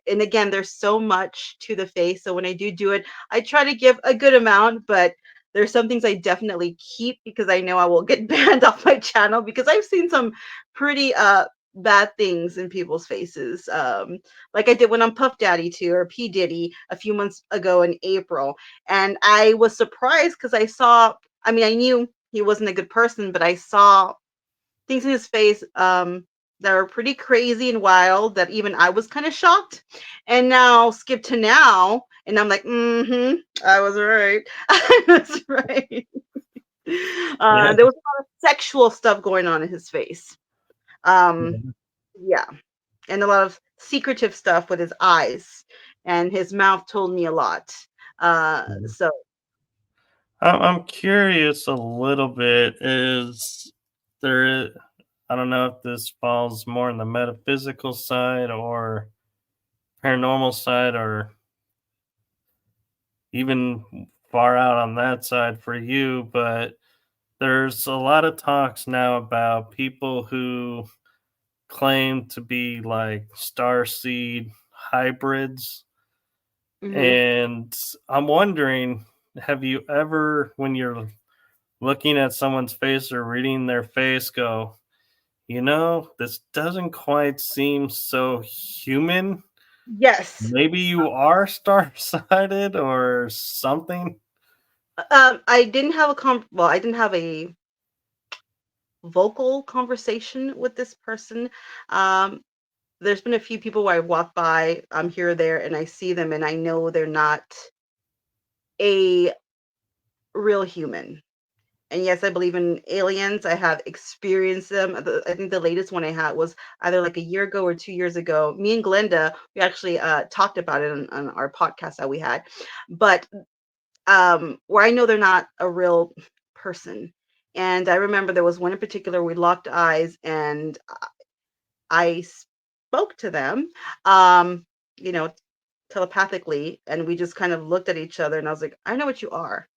and again, there's so much to the face. So when I do it, I try to give a good amount, but there's some things I definitely keep because I know I will get banned off my channel because I've seen some pretty bad things in people's faces. Like I did when on Puff Daddy too, or P. Diddy a few months ago in April. And I was surprised because I mean, I knew he wasn't a good person, but I saw things in his face that were pretty crazy and wild that even I was kind of shocked. And now skip to now, and I'm like, I was right. I was right. Yeah. There was a lot of sexual stuff going on in his face. Um, Yeah. yeah, and a lot of secretive stuff with his eyes, and his mouth told me a lot. So I'm curious a little bit. Is there, I don't know if this falls more on the metaphysical side or paranormal side, or even far out on that side for you, but there's a lot of talks now about people who claim to be like star seed hybrids. mhm. And I'm wondering, have you ever, when you're looking at someone's face or reading their face, go, this doesn't quite seem so human? Yes. Maybe you are star sided or something. I didn't have I didn't have a vocal conversation with this person. Um, there's been a few people where I walk by, here or there, and I see them, and I know they're not a real human. And yes, I believe in aliens. I have experienced them. I think the latest one I had was either like a year ago or 2 years ago. Me and Glenda, we actually talked about it on our podcast that we had. But where I know they're not a real person. And I remember there was one in particular, we locked eyes and I spoke to them, um, you know, telepathically, and we just kind of looked at each other and I was like, I know what you are.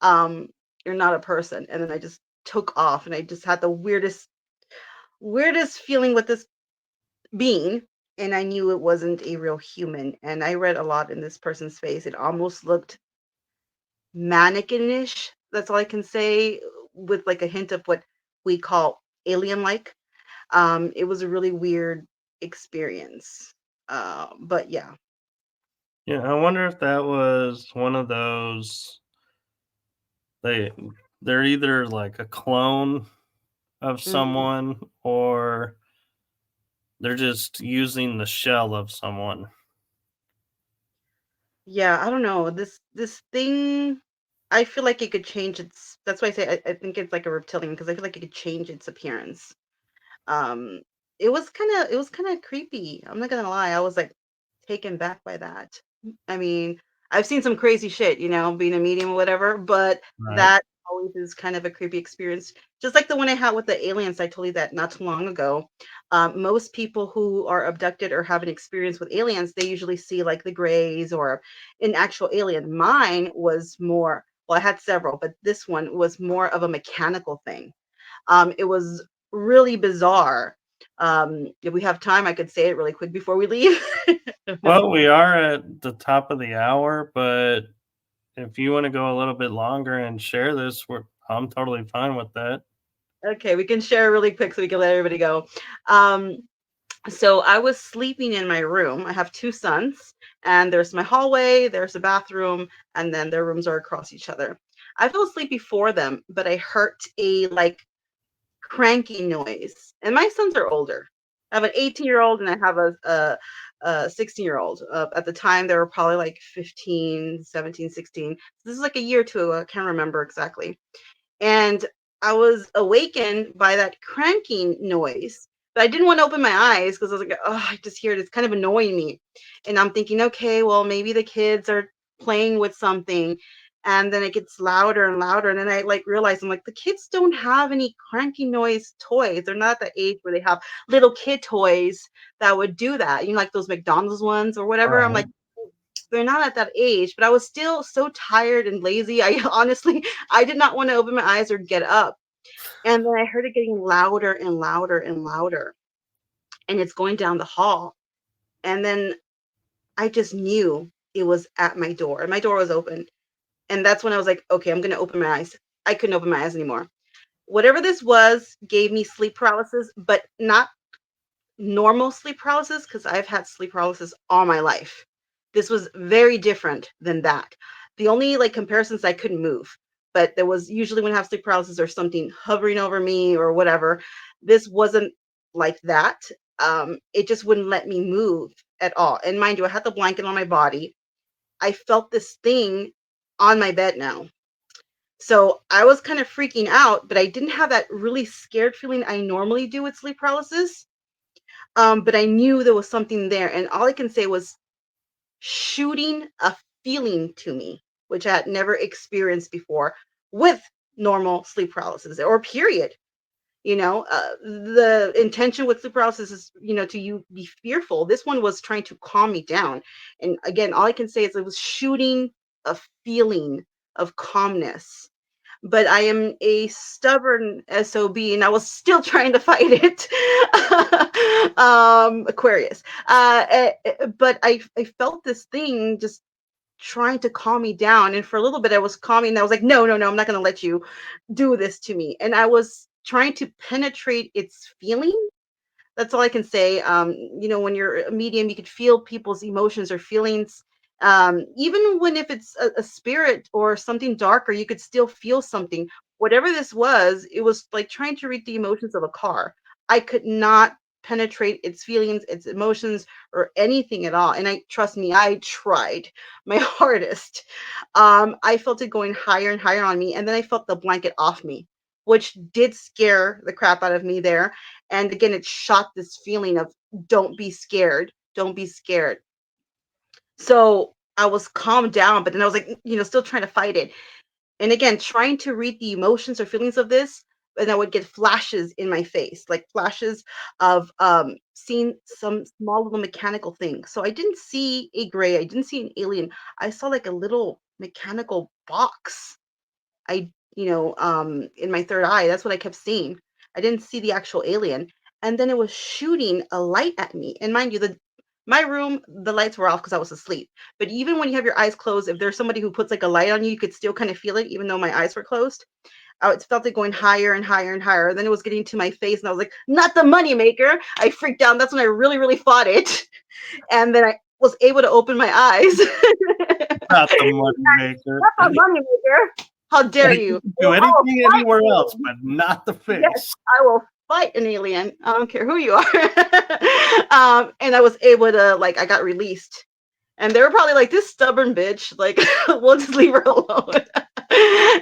Um, you're not a person. And then I just took off and I just had the weirdest feeling with this being. And I knew it wasn't a real human. And I read a lot in this person's face. It almost looked mannequinish. That's all I can say, with like a hint of what we call alien like. It was a really weird experience. But yeah. Yeah, I wonder if that was one of those they they're either like a clone of Mhm. someone or they're just using the shell of someone. Yeah, I don't know. This thing, I feel like it could change its. That's why I say I think it's like a reptilian because I feel like it could change its appearance. Um, it was kind of creepy. I'm not gonna lie. I was like taken back by that. I mean, I've seen some crazy shit, being a medium or whatever, but Right. that always is kind of a creepy experience. Just like the one I had with the aliens, I told you that not too long ago. Most people who are abducted or have an experience with aliens, they usually see like the grays or an actual alien. Mine was more, well, I had several, but this one was more of a mechanical thing. It was really bizarre. If we have time, I could say it really quick before we leave. Well, we are at the top of the hour, but if you want to go a little bit longer and share this, I'm totally fine with that. Okay, we can share really quick so we can let everybody go. Um, so I was sleeping in my room. I have two sons, and there's my hallway, there's a bathroom, and then their rooms are across each other. I fell asleep before them, but I heard a like cranky noise. And my sons are older. I have an 18-year-old and I have a 16-year-old. At the time, they were probably like 15, 17, 16. This is like a year or two. I can't remember exactly. And I was awakened by that cranking noise. But I didn't want to open my eyes because I was like, oh, I just hear it. It's kind of annoying me. And I'm thinking, okay, well, maybe the kids are playing with something. And then it gets louder and louder. And then I like realize I'm like, the kids don't have any cranky noise toys. They're not at the age where they have little kid toys that would do that. Like those McDonald's ones or whatever. I'm like, Right. they're not at that age, but I was still so tired and lazy. I honestly, I did not want to open my eyes or get up. And then I heard it getting louder and louder and louder. And it's going down the hall. And then I just knew it was at my door. And my door was open. And that's when I was like, okay, I'm going to open my eyes. I couldn't open my eyes anymore. Whatever this was gave me sleep paralysis, but not normal sleep paralysis because I've had sleep paralysis all my life. This was very different than that. The only like comparisons, I couldn't move, but there was usually when I have sleep paralysis or something hovering over me or whatever. This wasn't like that. It just wouldn't let me move at all. And mind you, I had the blanket on my body. I felt this thing on my bed now. So I was kind of freaking out, but I didn't have that really scared feeling I normally do with sleep paralysis. But I knew there was something there, and all I can say was shooting a feeling to me, which I had never experienced before with normal sleep paralysis or period. The intention with sleep paralysis is, to you be fearful. This one was trying to calm me down. And again, all I can say is it was shooting a feeling of calmness, but I am a stubborn SOB and I was still trying to fight it. Aquarius. But I felt this thing just trying to calm me down. And for a little bit, I was calming. And I was like, no, no, no, I'm not going to let you do this to me. And I was trying to penetrate its feeling. That's all I can say. When you're a medium, you could feel people's emotions or feelings. Even when if it's a spirit or something darker, you could still feel something. Whatever this was, it was like trying to read the emotions of a car. I could not penetrate its feelings, its emotions, or anything at all. And I trust me, I tried my hardest. I felt it going higher and higher on me, and then I felt the blanket off me, which did scare the crap out of me there. And again, it shot this feeling of don't be scared, don't be scared. So I was calmed down, but then I was like, still trying to fight it. And again, trying to read the emotions or feelings of this, and I would get flashes in my face, like flashes of seeing some small little mechanical thing. So I didn't see a gray, I didn't see an alien. I saw like a little mechanical box. In my third eye, that's what I kept seeing. I didn't see the actual alien. And then it was shooting a light at me. And mind you, my room, the lights were off because I was asleep. But even when you have your eyes closed, if there's somebody who puts like a light on you, you could still kind of feel it, even though my eyes were closed. I felt it going higher and higher and higher. Then it was getting to my face, and I was like, "Not the money maker!" I freaked out. That's when I really, really fought it. And then I was able to open my eyes. Not the money maker. Not the money maker. How dare Like, you? you can do anything Fight anywhere you. else, but not the Yes, face. I will fight an alien. I don't care who you are. And I was able to, like, I got released. And they were probably like, this stubborn bitch, like, we'll just leave her alone.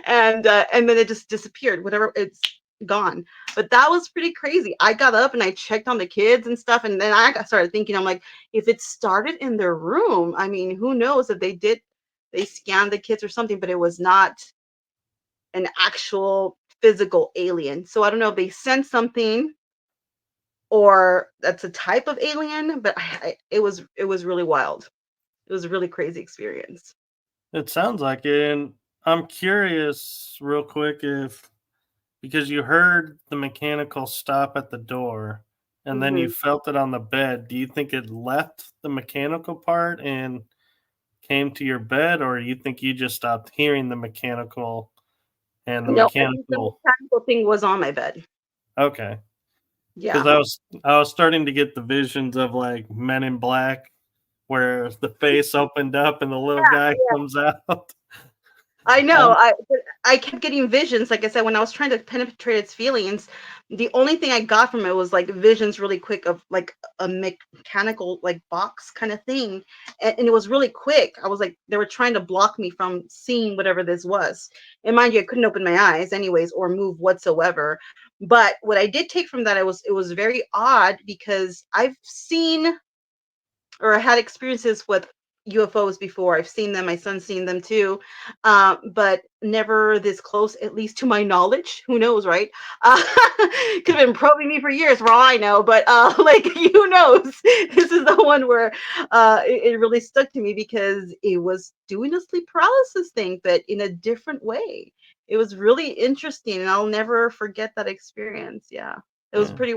And then it just disappeared. Whatever, it's gone. But that was pretty crazy. I got up and I checked on the kids and stuff. And then started thinking, I'm like, if it started in their room, I mean, who knows if they scanned the kids or something, but it was not an actual physical alien. So I don't know if they sent something or that's a type of alien, but it was really wild. It was a really crazy experience. It sounds like it. And I'm curious, real quick, if because you heard the mechanical stop at the door and then you Hmm. felt it on the bed, do you think it left the mechanical part and came to your bed, or you think you just stopped hearing the mechanical and the No, I think the mechanical? mechanical thing was on my bed. Okay. Because Yeah. I was starting to get the visions of like Men in Black where the face opened up and the little guy comes out. I know. Um, I kept getting visions. Like I said, when I was trying to penetrate its feelings, the only thing I got from it was like visions really quick of like a mechanical like box kind of thing. And it was really quick. I was like, they were trying to block me from seeing whatever this was. And mind you, I couldn't open my eyes anyways or move whatsoever. But what I did take from that, it was very odd because I've seen or had experiences with UFOs before. I've seen them. My son's seen them too, but never this close, at least to my knowledge. Who knows, right? Could have been probing me for years, for all I know. But like, who knows? This is the one where it really stuck to me because it was doing a sleep paralysis thing, but in a different way. It was really interesting, and I'll never forget that experience. Yeah, it was yeah. pretty.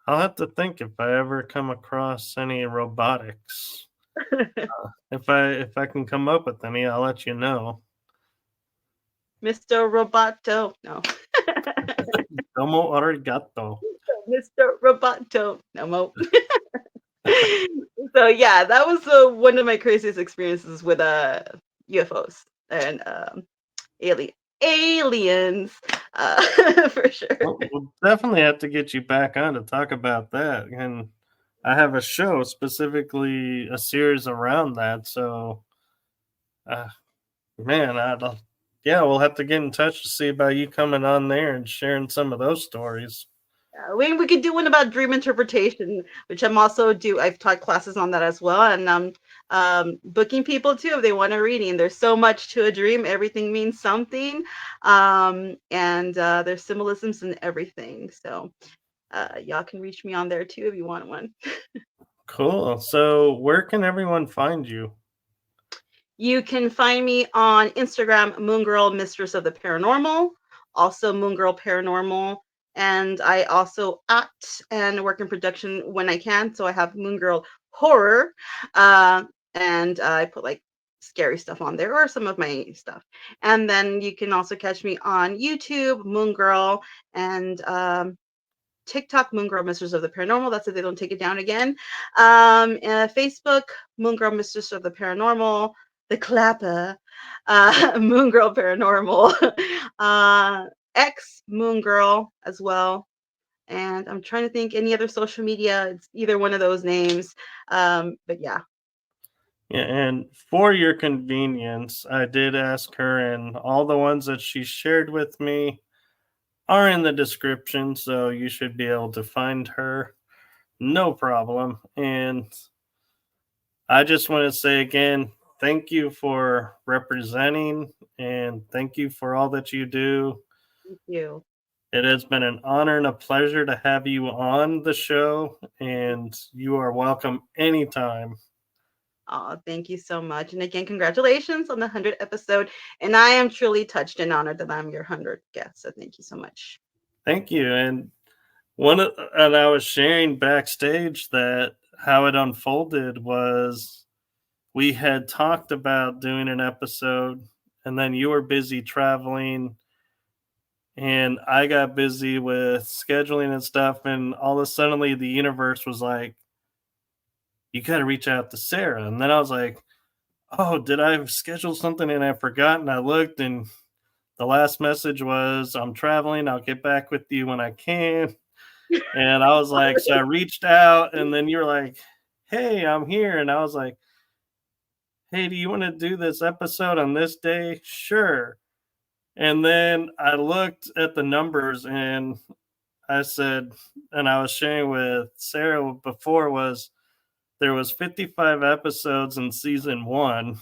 I'll have to think if I ever come across any robotics. If I can come up with any, I'll let you know. Mr. Roboto. No. Domo arigato. Mr. Roboto. No mo. So yeah, that was one of my craziest experiences with UFOs and aliens for sure. We'll definitely have to get you back on to talk about that. And I have a show specifically, a series around that. So, uh, man, yeah, we'll have to get in touch to see about you coming on there and sharing some of those stories. We could do one about dream interpretation, which I've taught classes on that as well, and booking people too if they want a reading. There's so much to a dream; everything means something, and there's symbolisms in everything. So y'all can reach me on there too if you want one. Cool. So, where can everyone find you? You can find me on Instagram, Moongirl Mistress of the Paranormal, also Moongirl Paranormal. And I also act and work in production when I can. So I have Moongirl Horror. Uh, and I put like scary stuff on there or some of my stuff. And then you can also catch me on YouTube, Moongirl, and TikTok, Moongirl Mistress of the Paranormal. That's if they don't take it down again. Facebook, Moongirl Mistress of the Paranormal. The Clapper, Moongirl Paranormal, X Moongirl as well, And I'm trying to think any other social media. It's either one of those names. But yeah. Yeah, and for your convenience, I did ask her, and all the ones that she shared with me are in the description, so you should be able to find her. No problem. And I just want to say again, thank you for representing and thank you for all that you do. Thank you. It has been an honor and a pleasure to have you on the show, and you are welcome anytime. Oh, thank you so much. And again, congratulations on the 100th episode. And I am truly touched and honored that I'm your 100th guest. So thank you so much. Thank you. And I was sharing backstage that how it unfolded was we had talked about doing an episode, and then you were busy traveling, and I got busy with scheduling and stuff, and all of a suddenly the universe was like, you got to reach out to Sarah. And then I was like, oh, did I schedule something and I forgot? And I looked, and the last message was, I'm traveling. I'll get back with you when I can. And I was like, so I reached out, and then you're like, hey, I'm here. And I was like, hey, do you want to do this episode on this day? Sure. And then I looked at the numbers, and I said, and I was sharing with Sarah before, was there was 55 episodes in season one.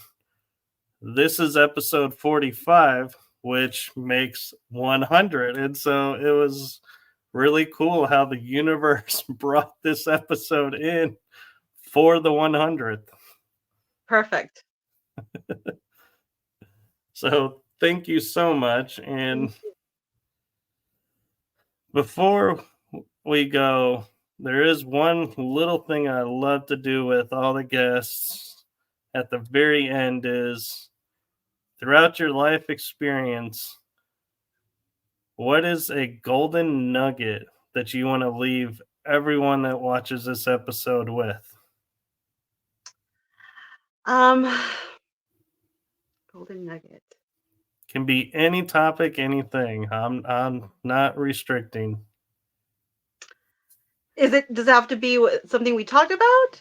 This is episode 45, which makes 100. And so it was really cool how the universe brought this episode in for the 100th. Perfect. So thank you so much. And Thank you. before we go, there is one little thing I love to do with all the guests at the very end is throughout your life experience, what is a golden nugget that you want to leave everyone that watches this episode with? Um, Golden Nugget. Can be any topic, anything. I'm not restricting. Does it have to be something we talked about?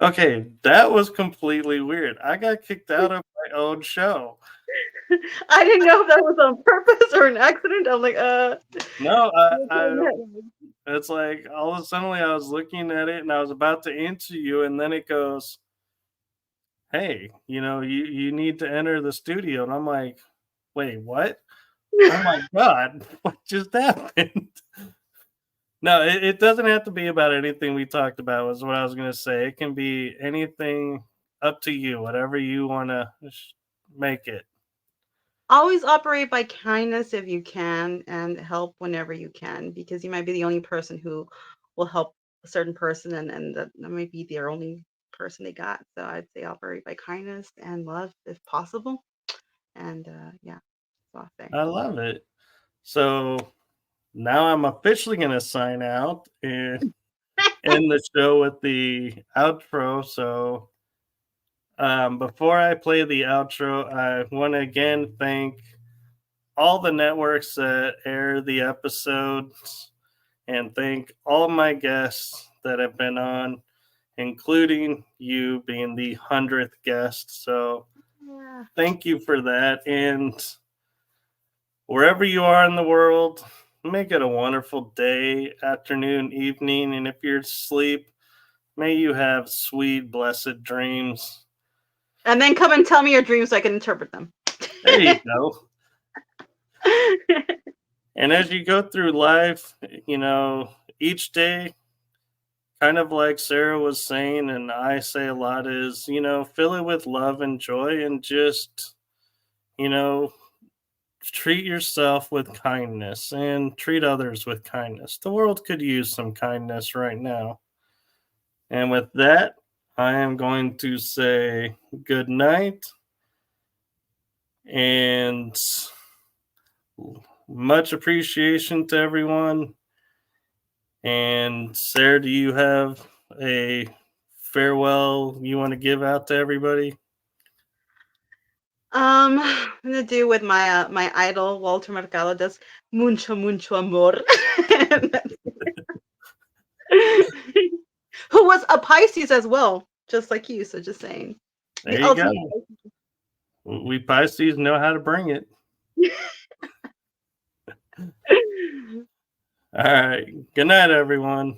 Okay, that was completely weird. I got kicked out of my own show. I didn't know if that was on purpose or an accident. I'm like, No, it's like all of a sudden I was looking at it and I was about to answer you, and then it goes, "Hey, you need to enter the studio," and I'm like, "Wait, what? Oh my god, what just happened?" No, it doesn't have to be about anything we talked about. Was what I was gonna say. It can be anything. Up to you. Whatever you want to make it. always operate by kindness if you can and help whenever you can because you might be the only person who will help a certain person and that might be their only person they got. So I'd say operate by kindness and love if possible. And yeah, that's all I'll say. I love it. So now I'm officially gonna sign out and end the show with the outro. So before I play the outro, I want to again thank all the networks that air the episodes and thank all my guests that have been on, including you being the 100th guest. So Yeah. thank you for that. And wherever you are in the world, make it a wonderful day, afternoon, evening. And if you're asleep, may you have sweet, blessed dreams. And then come and tell me your dreams so I can interpret them. There you go. And as you go through life, each day kind of like Sarah was saying, and I say a lot, is, fill it with love and joy, and just, you know, treat yourself with kindness and treat others with kindness. The world could use some kindness right now. And with that, I am going to say good night and much appreciation to everyone. And Sarah, do you have a farewell you want to give out to everybody? I'm gonna do with my idol Walter Mercado does mucho mucho amor. Who was a Pisces as well, just like you. So just saying, the There you ultimate. go. We Pisces know how to bring it. All right. Good night, everyone.